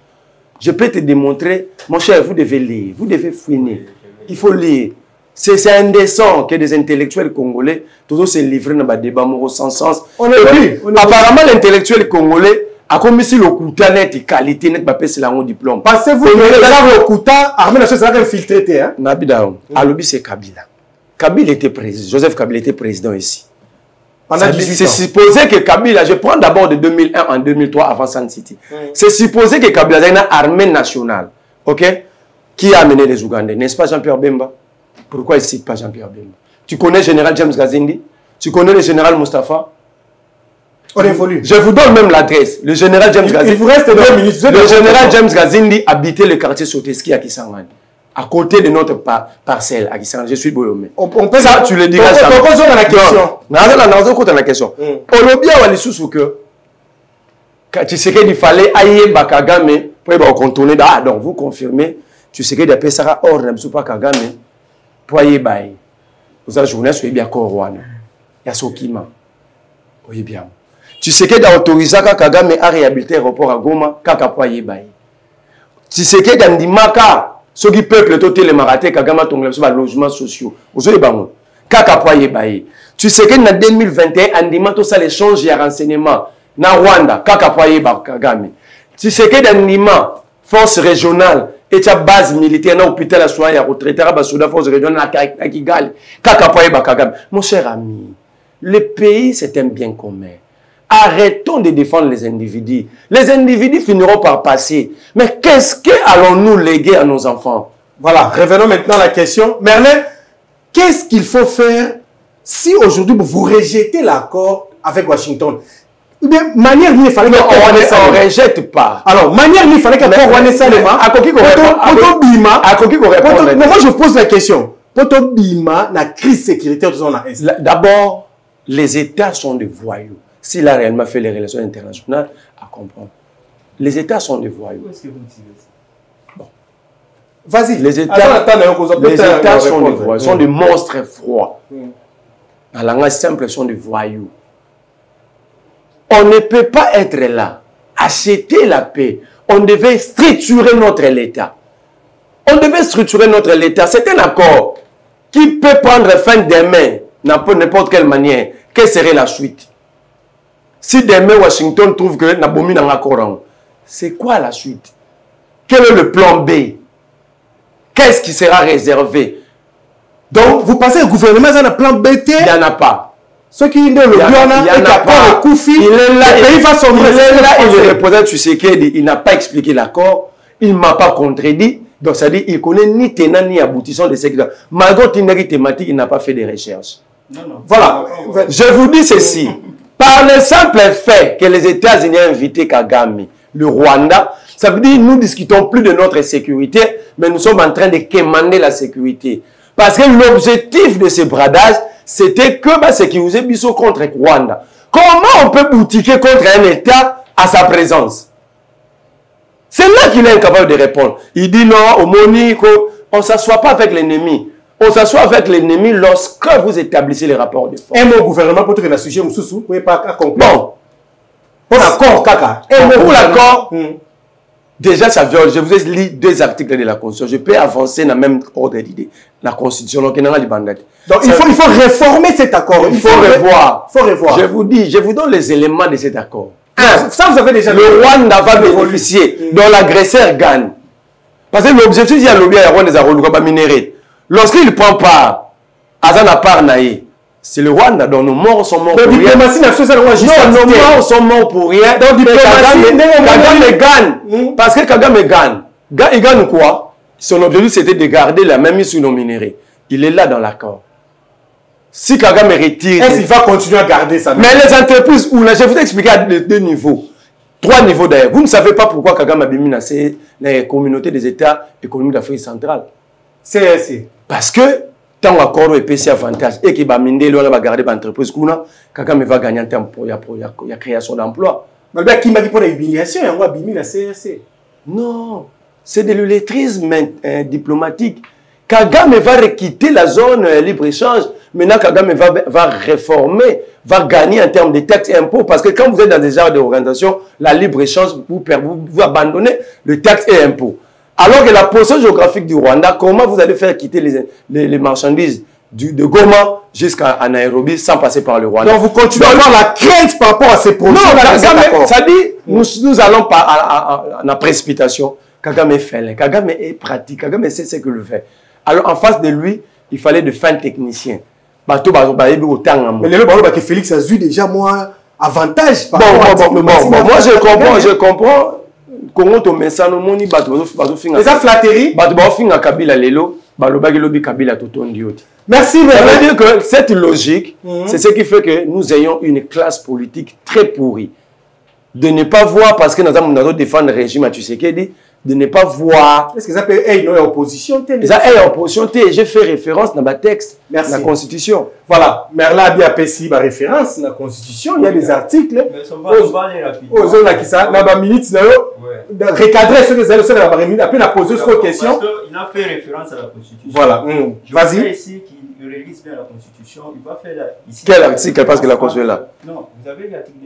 Je peux te démontrer, mon cher, vous devez lire, vous devez fouiner. Il faut lire. C'est indécent que des intellectuels congolais toujours se livrent dans un débat sans sens. Apparemment, l'intellectuel congolais a commis le Kouta net qualité net pas c'est un diplôme. Pensez-vous que le Kouta, Armée nationale s'est infiltré, hein? Nabidaou. Alobi c'est Kabila. Kabila était président. Joseph Kabila était président ici. C'est supposé que Kabila, je prends d'abord de 2001 en 2003 avant San City. C'est supposé que Kabila a une armée nationale. Ok? Qui a amené les Ougandais? N'est-ce pas Jean-Pierre Bemba? Pourquoi il ne cite pas Jean-Pierre Bemba? Tu connais le général James Gazindi? Tu connais le général Mustafa? On évolue. Je vous donne même l'adresse. Le général James Gazindi. Il vous reste 2 minutes. Le général James Gazindi habitait le quartier Soteski à Kisangani. À côté de notre parcelle à Kisangani. Je suis Boyomé. On peut ça, tu le diras jamais. On pose la question. Non, la question. Olobia wali susu que tu sais qu'il fallait aïe Bakagame pour contourner. Ah, donc vous confirmez. Tu sais qu'il y a des personnes hors de pas Kagame pour aïe baï. Vous avez journée sur bien Korwana. Il y a Sokima. Oui, bien. Tu sais qu'il y a autorisé Kagame à réhabiliter l'aéroport à Goma, Kaka pour aïe baï. Tu sais qu'il y a des Maka. Ceux qui peuvent le les marathés, Kagame a tombé sur les logements sociaux. Vous avez bango. Kaka pour aïe baï. Tu sais que dans 2021, Andima, tout ça, l'échange et renseignement. Na Rwanda, Kaka pour aïe Kagame. Tu sais que dans Nima, force régionale, et ta base militaire, dans l'hôpital à soigner, à retraiter, à la force régionale, à Kigali, Kaka pour aïe Kagame. Mon cher ami, le pays, c'est un bien commun. Arrêtons de défendre les individus. Les individus finiront par passer. Mais qu'est-ce que allons-nous léguer à nos enfants? Voilà, revenons maintenant à la question. Merlin, qu'est-ce qu'il faut faire si aujourd'hui vous rejetez l'accord avec Washington? Ou bien, manière il fallait que on ne rejette pas. Alors, manière il fallait que Rwanda Salema. Moi, je pose la question. Poto Bima, la crise sécuritaire de zone Est. D'abord, les États sont des voyous. S'il a réellement fait les relations internationales, à comprendre. Les États sont des voyous. Où est-ce que vous tirez ça? Vas-y. Les États sont des voyous, sont des monstres froids. En langage simple, sont des voyous. On ne peut pas être là, acheter la paix. On devait structurer notre État. On devait structurer notre État. C'est un accord qui peut prendre fin demain, n'importe quelle manière. Quelle serait la suite? Si demain Washington trouve que Nabomi n'a pas accord, c'est quoi la suite? Quel est le plan B? Qu'est-ce qui sera réservé? Donc, vous pensez que le gouvernement a un plan BT? Il n'y en a pas. Ceux qui ont le Koufi, il est là, le pays va sombrer. Il est là, il représente Tshisekedi. Il n'a pas expliqué l'accord, il ne m'a pas contredit. Donc, ça dit il ne connaît ni tenant ni aboutissant de ce qu'il a. Malgré une thématique, il n'a pas fait de recherches. Non. Voilà. Je vous dis ceci. Par le simple fait que les États-Unis ont invité Kagame, le Rwanda, ça veut dire que nous ne discutons plus de notre sécurité, mais nous sommes en train de quémander la sécurité. Parce que l'objectif de ce bradage, c'était que sécuriser Bisso contre Rwanda. Comment on peut boutiquer contre un État à sa présence? C'est là qu'il est incapable de répondre. Il dit non, au Monique, on ne s'assoit pas avec l'ennemi. On s'assoit avec l'ennemi lorsque vous établissez les rapports de force. Un mot gouvernement pour que le sujet Moussoussou, vous ne pouvez pas conclure. Bon. Pour l'accord, Kaka. Pour l'accord, déjà, ça viole. Je vous ai lu 2 articles de la Constitution. Je peux avancer dans le même ordre d'idée. La Constitution, donc il il faut réformer cet accord. Il faut revoir. Il faut revoir. Je vous donne les éléments de cet accord. Ça, vous avez déjà le Rwanda va bénéficier, dont l'agresseur gagne. Parce que l'objectif, il y a le Rwanda minéré. Lorsqu'il ne prend pas Azana Parnaï, c'est le Rwanda dont nos morts sont morts pour rien. Nos morts sont morts pour rien. Donc, Kagame gagne. Parce que Kagame gagne. Il gagne quoi? Son objectif, c'était de garder la même mise sur nos minéraux. Il est là dans l'accord. Si Kagame retire... Est-ce qu'il va continuer à garder ça? Mais les entreprises, je vais vous expliquer à 2 niveaux. 3 niveaux d'ailleurs. Vous ne savez pas pourquoi Kagame a mis la communauté des États économiques d'Afrique centrale. C'est parce que tant l'accord est PC avantage et qu'il va garder l'entreprise, Kagame va gagner en termes pour la création d'emplois. Mais qui m'a dit pour l'humiliation, il va abîmer la CRC. Non, c'est de l'illettrisme diplomatique. Kagame va quitter la zone libre-échange. Maintenant, Kagame va réformer, va gagner en termes de taxes et impôts. Parce que quand vous êtes dans des genres d'organisation, la libre-échange, vous abandonnez le taxes et impôts. Alors que la position géographique du Rwanda, comment vous allez faire quitter les marchandises de Goma jusqu'à Nairobi sans passer par le Rwanda? Donc vous continuez à avoir la crainte par rapport à ces projets. Non, ça dit, nous allons pas à la précipitation. Kagame est faible, Kagame est pratique, Kagame sait ce qu'il fait. Alors en face de lui, il fallait de fins techniciens. Mais le Félix a eu déjà moins avantage. Bon, moi je comprends. Congo to mesano moni bato finga. Les flatteries. Bato finga Kabila lelo, balobaki lobi Kabila totondi yoti. Merci. Ça veut dire que cette logique, c'est ce qui fait que nous ayons une classe politique très pourrie. De ne pas voir, parce que nous avons défendre le régime à Tshisekedi, de ne pas voir. Est-ce que ça peut être une opposition? Ça est opposition. J'ai fait référence dans ma texte, dans la Constitution. Voilà. Merla a bien apprécié ma référence dans la Constitution. Il y a des articles. Aux zones qui ça, dans la minute, recadrer ceux qui ont la minute, après la poser une question. Il a fait référence à la Constitution. Voilà. Vas-y. Ici qu'il réalise bien la Constitution, il va faire ici. Quel article parce que la Constitution est là? Non, vous avez l'article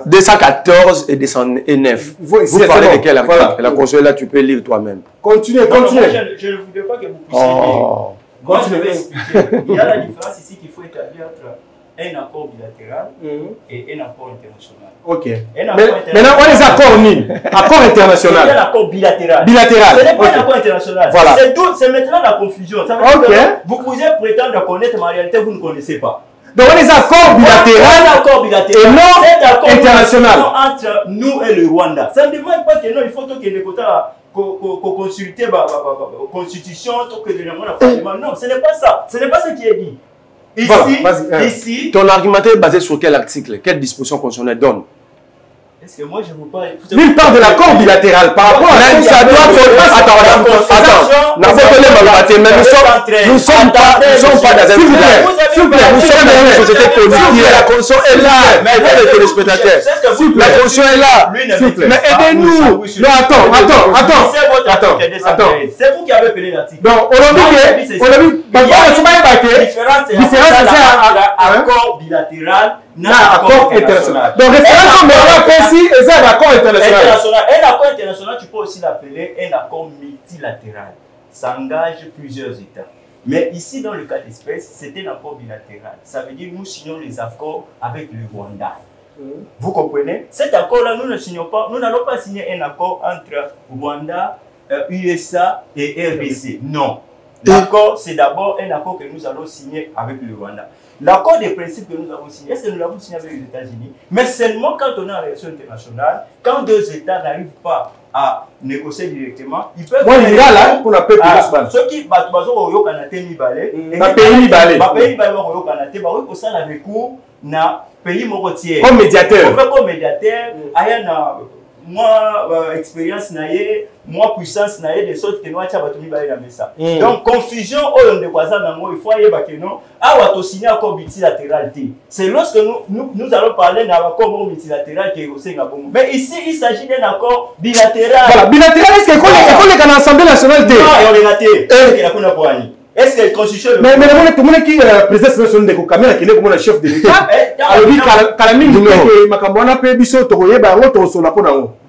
214 et 209. Vous parlez de quel article? La Constitution est là, tu peux lire toi-même. Continuez. Je ne voulais pas que vous puissiez lire. Moi, je vais expliquer. Il y a la différence ici qu'il faut établir entre un accord bilatéral et un accord international. Ok. Maintenant, on les accords ni. Accord international. C'est un accord bilatéral. Bilatéral. Ce n'est pas un accord international. Voilà. C'est maintenant la confusion. Ça veut dire que vous pouvez prétendre connaître, mais en réalité, vous ne connaissez pas. Donc, on les accords bilatéraux et non international entre nous et le Rwanda. Ça ne demande pas que non, il faut que les quotas consulter la constitution, non, ce n'est pas ça. Ce n'est pas ce qui est dit. Ici, ton argumentaire est basé sur quel article? Quelle disposition constitutionnelle donne? Est-ce que moi je vous parle? Lui parle de l'accord bilatéral par rapport à ça doit attends, mais nous sommes pas dans un s'il vous plaît, nous sommes dans une société politique. La conscience est là, mais les téléspectateurs. La conscience est là. Mais aidez-nous. Non, attends. C'est vous qui avez appelé l'article. Donc, on a vu, différence entre accord bilatéral et accord international. Donc, référence au meilleur précis et c'est un accord international. Un accord international, tu peux aussi l'appeler un accord multilatéral. Ça engage plusieurs États. Mais ici, dans le cas d'espèce, c'est un accord bilatéral. Ça veut dire que nous signons les accords avec le Rwanda. Vous comprenez? Cet accord-là, nous ne signons pas, nous n'allons pas signer un accord entre Rwanda, USA et RDC. Non. L'accord, c'est d'abord un accord que nous allons signer avec le Rwanda. L'accord des principes que nous avons signé, est-ce que nous l'avons signé avec les États-Unis? Mais seulement quand on est en relation internationale, quand deux États n'arrivent pas à négocier directement, ils peuvent... Moi, il y a là, pour la paix, ceux qui battent au Canada, ils recours na pays morotier. Comme médiateur. Comme médiateur, moi, expérience naïe, moi, puissance naïe, de sorte que nous avons tout. Donc, confusion, il faut aller que non, à signer un accord multilatéral. C'est lorsque nous allons parler d'un accord multilatéral qui est au Sénégal. Mais ici, il s'agit d'un accord bilatéral. Voilà, bilatéral, est-ce qu'on est dans l'Assemblée nationale? Non, on est raté. Est-ce que la constitution... Mais le monde qui est le président de Kokamela, qui est le chef de l'État,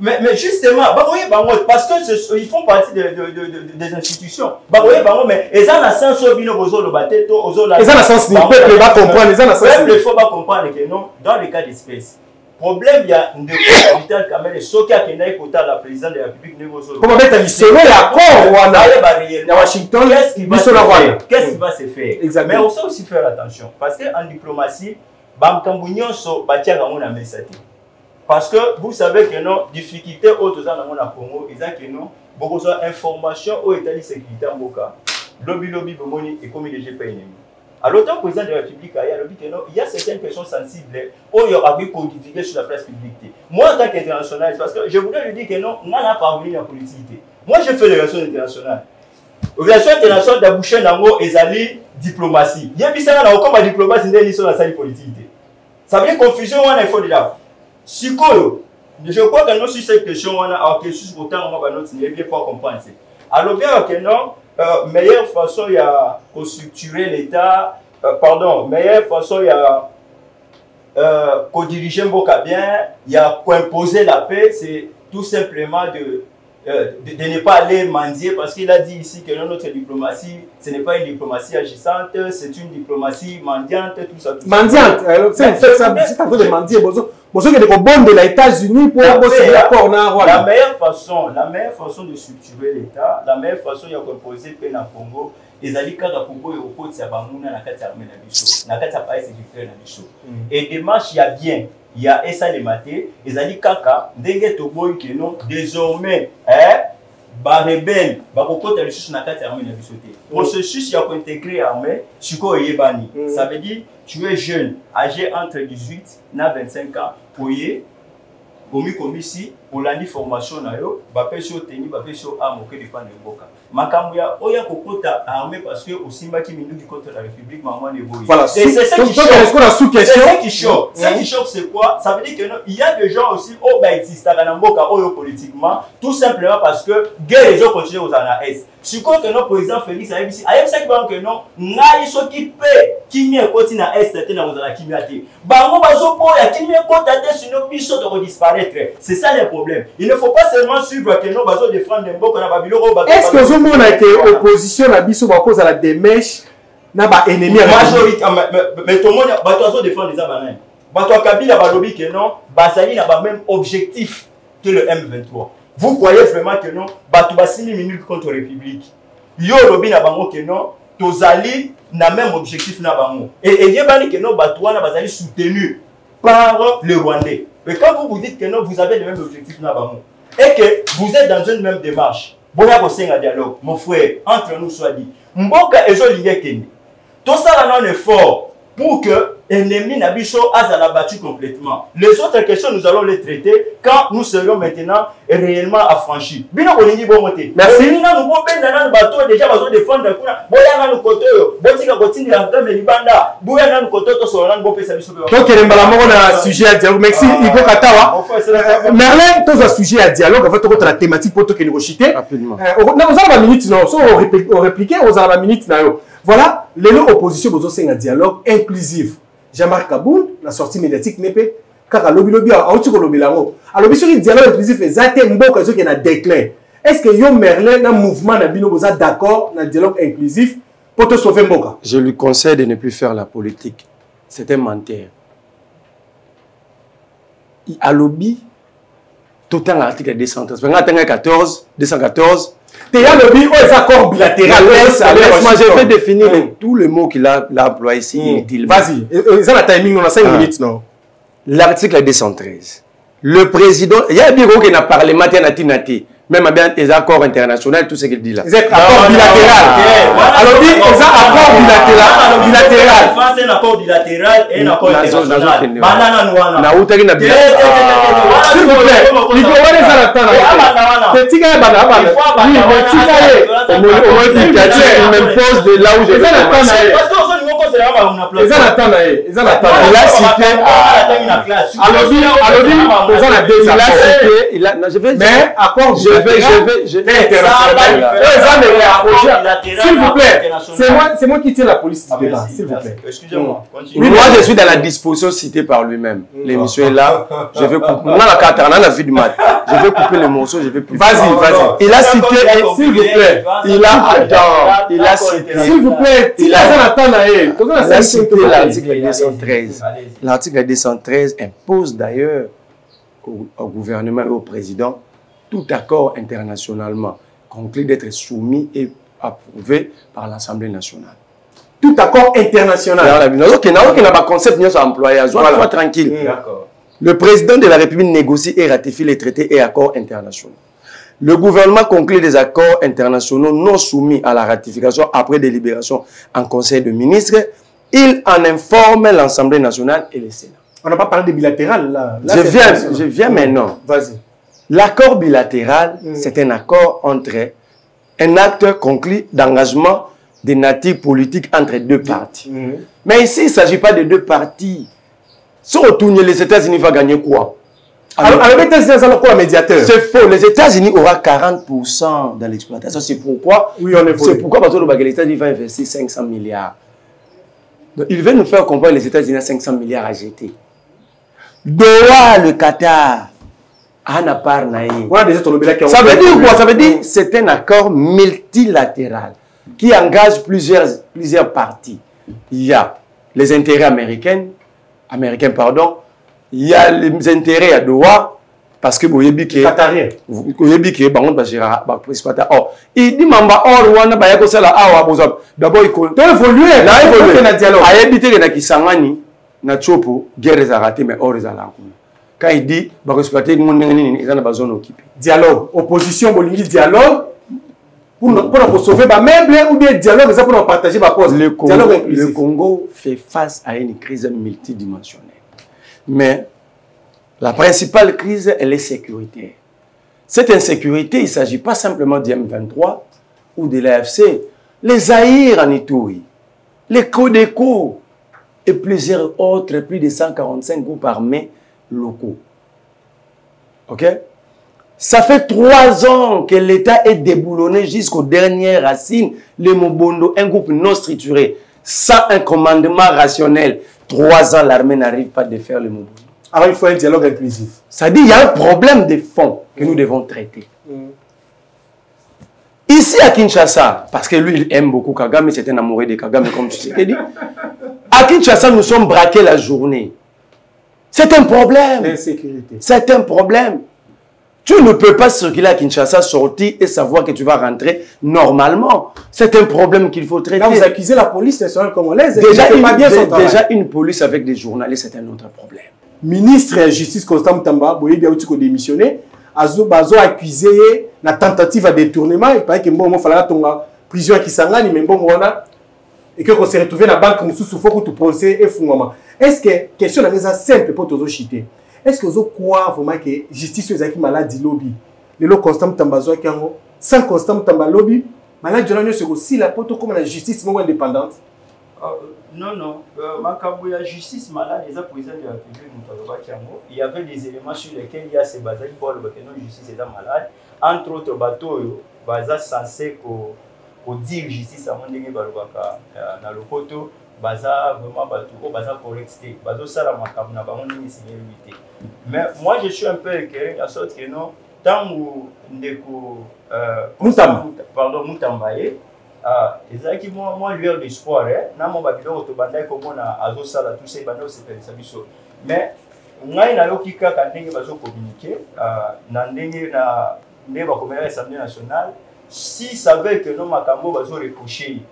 mais justement, parce qu'ils font partie des institutions. Mais ils ont la sens au bino aux autres bâtés, aux autres. Ils ont la sens, le peuple va comprendre. Le faut pas comprendre que non, dans le cas d'espèce. Problème, il y a une capital quand même, ce qui a été la présidente de la République négocie. Comment mettre l'accord à Washington? Qu'est-ce qui va se faire? Exactement. Mais on sait aussi faire attention. Parce qu'en diplomatie, parce que vous savez que non, difficulté autres dans le Congo, ils ont que non, beaucoup d'informations aux États de sécurité en Boka, lobby, et comme il est ennemi. Alors, tant que président de la République, il y a certaines questions sensibles où il y aura vu codifier sur la place publique. Moi, en tant qu'international, parce que je voudrais lui dire que non, on n'a pas voulu la politique. Moi, je fais les relations internationales. Les relations internationales d'aboucher dans les diplomatie. Il y a des gens qui ont comme diplomatie dans la salle politique. Ça veut dire confusion, on a il faut déjà. Je crois que nous, sur cette question, on a quelque chose autant on va bien pas comprendre. Alors, bien que non, meilleure façon il y a pour structurer l'État, meilleure façon il y a pour diriger Mboka bien, il y a pour imposer la paix, c'est tout simplement de ne pas aller mendier, parce qu'il a dit ici que notre diplomatie, ce n'est pas une diplomatie agissante, c'est une diplomatie mendiante, tout ça. Mendiante, c'est un peu de mendier. Vous savez que les bons de les États-Unis pour bosser l'accord. La meilleure façon de structurer l'État, la meilleure façon de composer paix dans le Congo, les alliés quand le Congo est au côté de Bamuna, na kati armée na biso, na kati appareil sécuritaire na biso. Et démarche il y a bien. Il y a ça les matés, les alliés kaka, ndenge toboy que non, désormais, ba rebelle, ba kokota le sur na kati armée na biso te. Processus il y a pour intégrer armée, siko yebani. Ça veut dire tu es jeune, âgé entre 18 et 25 ans, pour y comme ici, pour la formation na yo, ba peso teni, ba peso arme que défendre le boka. Makambuya oya kokota armée parce que aussi maki mindu contre la République maman ne boy. Voilà, c'est ça qui choque. C'est qui choque, c'est quoi? Ça veut dire que non, il y a des gens aussi au ba existe dans mboka oyo politiquement, tout simplement parce que guerre les autres continuent aux est. Si quoi que non président Félix a dit, ayem ça que non, ngai so qui paie qui mi continue à est c'était dans la kimiate. Bango bazo po ya qui mi kontate sur nos biso de disparaître. C'est ça le problème. Il ne faut pas seulement suivre que non bazo défendre mboka na babilo ba. Est-ce que vous on a été opposition à biso à cause de la démèche na ba ennemi majorité mais tout le monde bato défendre les abanais. Bato Kabila ba lobby que non, basali na ba même objectif que le M23. Vous croyez vraiment que non, bato basili minute contre République. Yo lobby na bango que non, tozali na même objectif na bango. Et yebani que non bato wana basali soutenu par le Rwandais. Mais quand vous dites que non, vous avez le même objectif na bango et que vous êtes dans une même démarche. Bon, il y a un dialogue, mon frère, entre nous soit dit. Mboka ezo ligne kende. Tout ça là un effort pour que ennemi Nabiso a battu complètement. Les autres questions, nous allons les traiter quand nous serons maintenant réellement affranchis. Merci. Merlin, tous un sujet à dialogue, en fait, on a la thématique pour que nous chiter. Rapidement. On a la minute, non, on répliquer, on a la minute, voilà, l'opposition, vous un dialogue inclusif. Jean-Marc Kaboul, la sortie médiatique n'est pas car lobby a outil ko lobby lango. Alors sur le dialogue inclusif exact mboka zo qui na déclin. Est-ce que yo Merlin na mouvement na bino boza d'accord na dialogue inclusif pour te sauver mboka? Je lui conseille de ne plus faire la politique. C'est un menteur. À lobby tout un article 214. 214 il y a lobby ou les accords bilatéraux. Moi, je vais définir tous les mots qu'il a employés ici. Vas-y, ils ont la timing, on a 5 minutes, non? L'article 213. Le président, il y a un bureau qui n'a pas parlé, même bien les accords internationaux, tout ce qu'il dit là. Les accords bilatéraux. Alors, ils ont accord bilatéral. C'est un accord bilatéral et un accord international. S'il vous plaît, il faut voir les attendre. Petit gars, il m'impose de là où je vais commencer. Il a cité. Mais accord s'il vous plaît, c'est moi qui tire la police du débat, s'il vous plaît. Excusez-moi. Moi, je suis dans la disposition citée par lui-même. L'émission est là. Je vais couper. On a la carte, on a la vie du mat. Je vais couper le morceau, je vais plus. Vas-y. Il a cité, s'il vous plaît. Il a cité. S'il vous plaît, il a cité l'article 213. L'article 213 impose d'ailleurs au gouvernement et au président tout accord internationalement conclu d'être soumis et approuvé par l'Assemblée nationale. Tout accord international. Il n'a pas concept ni employé. Sois tranquille. Le président de la République négocie et ratifie les traités et accords internationaux. Le gouvernement conclut des accords internationaux non soumis à la ratification après délibération en Conseil de ministres. Il en informe l'Assemblée nationale et le Sénat. On n'a pas parlé de bilatéral là. Je viens maintenant. Vas-y. L'accord bilatéral, c'est un accord entre un acte conclu d'engagement de nature politique entre deux parties. Mais ici, il ne s'agit pas de deux parties. Si on retourne, les États-Unis vont gagner quoi? Alors les États-Unis, c'est quoi médiateur? C'est faux. Les États-Unis auront 40% dans l'exploitation. C'est pourquoi, c'est pourquoi parce que les États-Unis vont investir 500 milliards. Donc, ils veulent nous faire comprendre les États-Unis à 500 milliards à jeter. Doha, le Qatar, ça veut dire quoi? Ça veut dire que c'est un accord multilatéral qui engage plusieurs parties. Il y a les intérêts américains, il y a les intérêts à Doha, parce que vous avez dit que Qatarien. il dit mamba or wana ba yako sala awa bozo d'abord il évoluer na dialogue a éviter que na kisangani na chopo guerre za raté mais or za la quand il dit ba exploiter mon nini ils en a zone occupée dialogue opposition bolingi dialogue pour sauver ba meuble ou bien dialogue ça pour partager ba poste. Le Congo fait face à une crise multidimensionnelle, mais la principale crise, elle est sécuritaire. Cette insécurité, il ne s'agit pas simplement du M23 ou de l'AFC. Les Zaïre en Ituri, les Codeco et plusieurs autres, plus de 145 groupes armés locaux. Ok? Ça fait 3 ans que l'État est déboulonné jusqu'aux dernières racines. Le Mobondo, un groupe non structuré, sans un commandement rationnel. 3 ans, l'armée n'arrive pas à faire le Mobondo. Alors il faut un dialogue inclusif. Ça dit qu'il y a un problème de fond que nous devons traiter. Ici à Kinshasa, parce que lui il aime beaucoup Kagame, c'est un amoureux de Kagame comme tu sais. À Kinshasa, nous sommes braqués la journée. C'est un problème. L'insécurité. C'est un problème. Tu ne peux pas circuler à Kinshasa, sortir et savoir que tu vas rentrer normalement. C'est un problème qu'il faut traiter. Là, vous accusez la police nationale congolaise. Déjà, une police avec des journalistes, c'est un autre problème. Ministre de la Justice Constant Mutamba, Boye Biaouti ko démissionné, azo accusé la tentative de détournement. Il paraît que bon, il fallait tomber prison qui s'engage, mais bon, on a et que on s'est retrouvé dans la banque, nous souffrons pour tout procès et fou maman. Est-ce que question la maison simple pour tous chiter? Est-ce que vous croyez vraiment que justice est maladie lobby? Les lots constant tambazo qui ont sans constant tamba lobby, maladie de c'est aussi la poto comme la justice moins indépendante. Non, non. Ma justice malade, les présidents de la République, il y avait des éléments sur lesquels il y a ces bases pour le non justice est malade. Entre autres bateaux, bases censés pour dire justice à mon dernier balobaka dans le poteau, baza vraiment bateau, baza correcté, bazo ça la macabre n'a pas mon dernier sécurité. Mais moi je suis un peu éclairé à sorte que non, tant où ndeko Mutambaye. Ezaki moi lueur d'espoir na mo babilo to bandai ko mona azo sala tout ces bando c'est ça biso mais ngai na lokika ka ndenge bazo communiquer na ndenge na ndeba komela l'Assemblée nationale si savait que non makambo bazo reprocher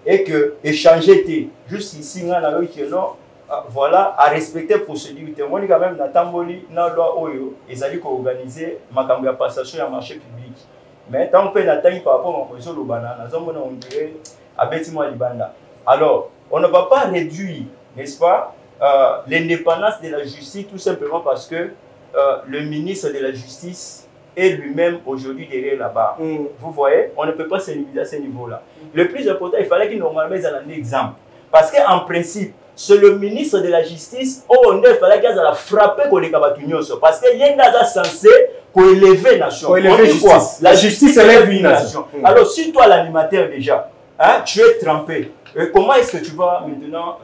et que échanger té juste ici na lokika non voilà à respecter procédure té moni quand même na tamboli na loi oyo ezali ko organiser makambo ya passation ya marché public. Mais tant qu'on attend par rapport à mon banana, on dirait à Libanda. Alors, on ne va pas réduire, n'est-ce pas, l'indépendance de la justice tout simplement parce que le ministre de la Justice est lui-même aujourd'hui derrière la barre. Vous voyez, on ne peut pas se limiter à ce niveau-là. Le plus important, il fallait qu'il normalement ait un exemple. Parce qu'en principe, c'est le ministre de la Justice, il fallait qu'il ait frappé pour les Kabatunyoso. Parce qu'il y a un censé pour élever la nation. La justice élève une nation. Alors, si toi, l'animateur déjà, hein, tu es trempé, comment est-ce que tu vas maintenant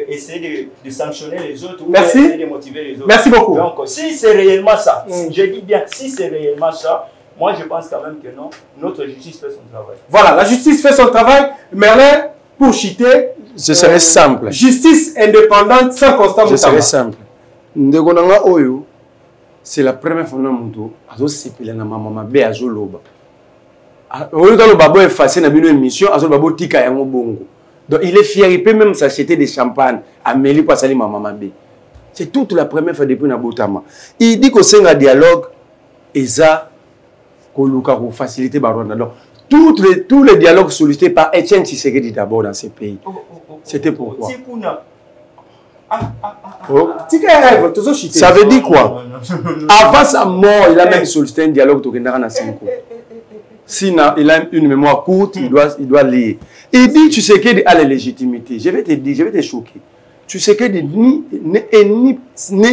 essayer de sanctionner les autres ou essayer de motiver les autres? Merci beaucoup. Donc, si c'est réellement ça, je dis bien, si c'est réellement ça, moi je pense quand même que non, notre justice fait son travail. Voilà, la justice fait son travail. Merlin, pour chiter, ce serait simple. Justice indépendante sans constant. Ce serait simple. Ndegonanga Oyo, c'est la première fois que nous avons séparé na maman be azoloba. Oyo dans le babo effacé na bino émission, azoloba tika yango bongo. Donc il est fier, il peut même s'acheter des champagnes à Méli pour salir maman be. C'est toute la première fois depuis na botama. Il dit que c'est un dialogue et ça koluka pour faciliter Barwanda. Donc tous les dialogues sollicités par Etienne Tshisekedi d'abord dans ces pays. C'était pourquoi. Ça veut dire quoi? Avant sa mort, il a même sollicité un dialogue dans 5 ans. S'il a une mémoire courte, il doit lire. Il dit Tshisekedi a la légitimité. Je vais te dire, je vais te choquer. Tshisekedi n'est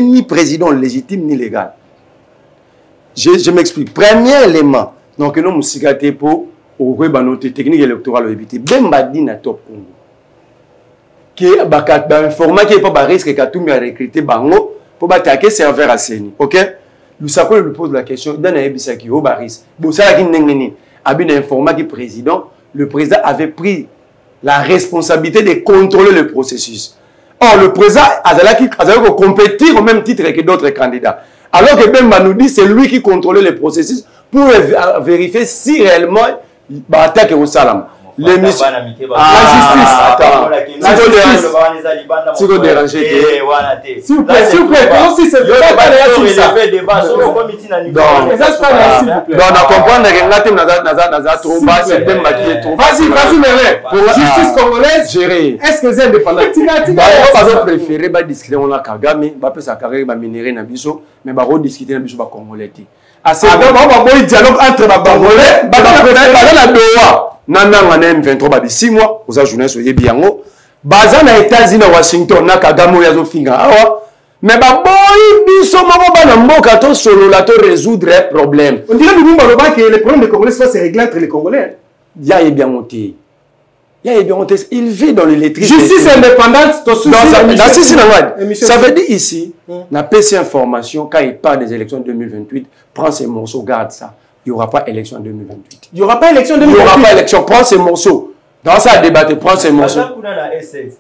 ni président légitime ni légal. Je m'explique. Premier élément, donc nous avons pour la technique électorale éviter. Bemba dit na top Congo. Qui est un format qui n'est pas risque que tout le monde recruter bango pour attaquer serveur à Seni. OK? Le Sako lui pose la question dans un bisaki au baris. Bon ça qui n'engeni. Abi un format qui président, le président avait pris la responsabilité de contrôler le processus. Or le président a compétir au même titre que d'autres candidats. Alors que Bemba nous dit c'est lui qui contrôlait le processus pour vérifier si réellement attaque au salam. L'émission. La justice. Attends. Si vous dérangez. S'il vous plaît, s'il vous plaît. Non, si c'est vrai. Non, on comprend que vas-y, Merlin. Pour la justice congolaise, gérer. Est-ce que c'est indépendant? Par préféré, discuter on a Kagame, sa carrière va minérer dans biso, mais va rediscuter dans biso va congolais. Assez bon, dialogue entre les Congolais, la Doha. Nana M23 babi 6 mois aux journalistes yebi yango baza na États-Unis Washington na Kagame yazo finga awa mais ba boy biso moko bana mboka to solo la to résoudre problème. On dirait que les problèmes des Congolais se règlent entre les Congolais. Ya yebi yangote. Ya yebi yangote, il vit dans l'électricité. Justice indépendante to ça veut dire ici na PC information quand il parle des élections 2028, prends ces morceaux, garde ça. Il n'y aura pas élection en 2028. Il n'y aura pas élection en 2028. Il n'y aura pas élection. Prends ces morceaux. Dans ça, débattre, prends ces morceaux. Après, c'est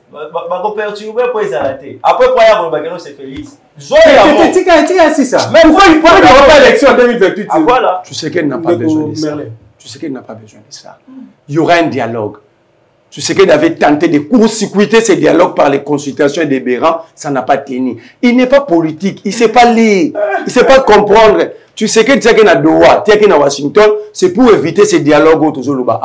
Félix. Mais pourquoi il n'y aura pas élection en 2028? Voilà. Tu sais qu'elle n'a pas besoin de ça. Tu sais qu'elle n'a pas besoin de ça. Il y aura un dialogue. Tu sais qu'elle avait tenté de court-circuiter ces dialogues par les consultations et des bérants. Ça n'a pas tenu. Il n'est pas politique. Il ne sait pas lire. Il ne sait pas comprendre. Tu sais que tu es à Doha, tu es à Washington, c'est pour éviter ces dialogues autour de l'Oba.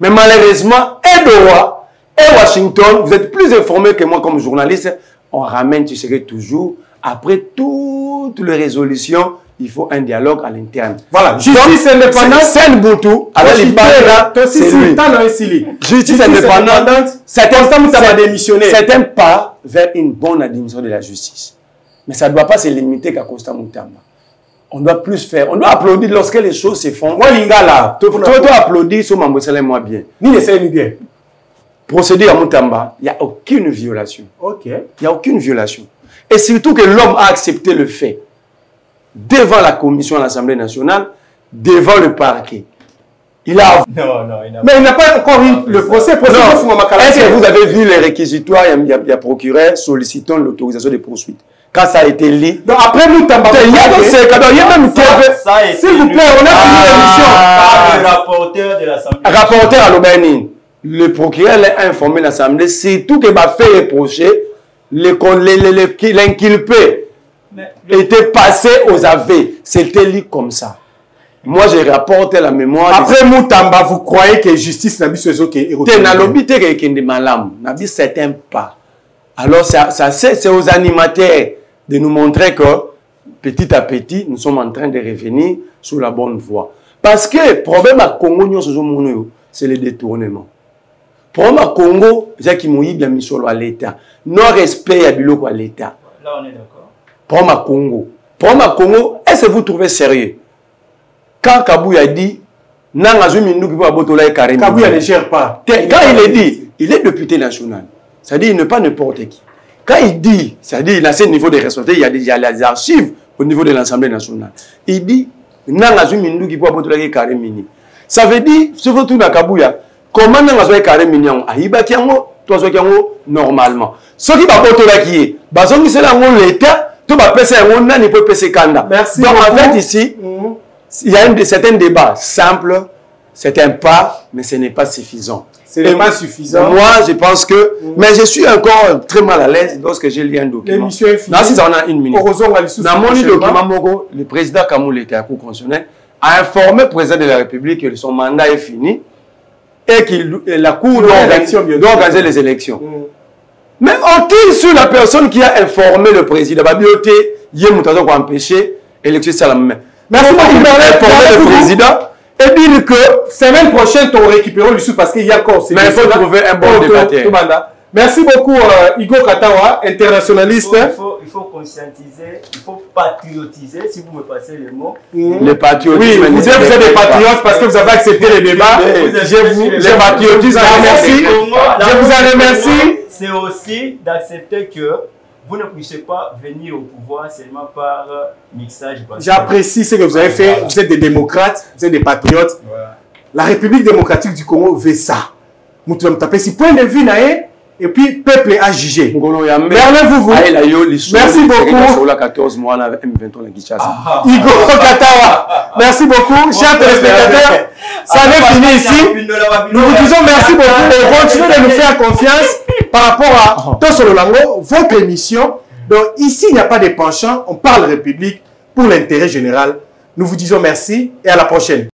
Mais malheureusement, et Doha, et Washington, vous êtes plus informés que moi comme journaliste. On ramène, tu serais toujours, après toutes les résolutions, il faut un dialogue à l'interne. Voilà, justice indépendante. C'est Boutou, alors il parle, c'est lui. Justice indépendante, c'est un pas vers une bonne administration de la justice. Mais ça ne doit pas se limiter qu'à Costa Moutamba. On doit plus faire. On doit applaudir lorsque les choses se font. Moi, Lingala, tu dois applaudir sur moi bien. Ni les bien. Procéder à Moutamba, il n'y a aucune violation. Ok. Il n'y a aucune violation. Et surtout que l'homme a accepté le fait devant la commission de l'Assemblée nationale, devant le parquet. Il a... Mais il n'a pas encore eu le procès. Est-ce que vous avez vu les réquisitoires? Il y a procureur sollicitant l'autorisation de poursuite. Quand ça a été lu. Donc après Moutamba, il y a même s'il vous plaît, on a fini l'émission. Le rapporteur de l'Assemblée. Rapporteur à l'Aubernin. Le procureur l'a informé l'Assemblée, c'est tout que m'a fait reprocher, l'inculpé était passé aux aveux. C'était lu comme ça. Moi, j'ai rapporté la mémoire. Après Moutamba, vous croyez que justice n'a pas besoin de c'est un pas. Alors, c'est aux animateurs de nous montrer que petit à petit, nous sommes en train de revenir sur la bonne voie. Parce que le problème à Congo, c'est le détournement. Le problème à Congo, c'est qu'il y a mission à l'État. Non-respect à l'État. Là, on est d'accord. Problème à Congo. Problème à Congo, est-ce que vous trouvez sérieux? Quand Kabou a dit, Kabouya ne gère pas. Quand il est dit, il est député national. C'est-à-dire, il n'est pas n'importe qui. Quand il dit, c'est-à-dire, il a ce niveau de responsabilité, il y a déjà les archives au niveau de l'Assemblée nationale. Il dit, ça veut dire, surtout dans Kabouya, comment Nangazoué Karemini normalement. Ce qui va pas c'est l'État, tout va passer un peut passer Kanda. Merci. Donc en fait, ici, il y a un certain débat simple, c'est un pas, mais ce n'est pas suffisant. Ce n'est pas suffisant. Moi, je pense que... Mais je suis encore très mal à l'aise lorsque j'ai lu un document. L'émission est finie. Non, si ça en a une minute. Dans mon document, le président Kamoul était à Cour constitutionnelle, a informé le président de la République que son mandat est fini et que la Cour doit organiser les élections. Mais on-t-il sur la personne qui a informé le président, il a empêché l'élection. Merci beaucoup, le président. Et dire que semaine prochaine, tu auras récupéré le sous parce qu'il y a encore... Mais il faut trouver un bon débatteur. Merci beaucoup, Igo Katawa, internationaliste. Il faut conscientiser, il faut patriotiser, si vous me passez les mots. Le patriotisme. Oui, vous êtes des patriotes parce que vous avez accepté les débats. Je patriotisme, merci. Je vous en remercie. C'est aussi d'accepter que vous ne puissiez pas venir au pouvoir seulement par mixage. J'apprécie ce que vous avez fait. Vous êtes des démocrates, vous êtes des patriotes. Voilà. La République démocratique du Congo veut ça. Nous devons taper si point de vue naïe et puis peuple a jugé. Merci beaucoup. Igor Katawa. Merci beaucoup, chers téléspectateurs. Ça n'est fini ici. Nous vous disons merci beaucoup. Continuez de nous faire confiance par rapport à Tosolo Lango, votre émission. Donc ici, il n'y a pas de penchant. On parle République pour l'intérêt général. Nous vous disons merci et à la prochaine.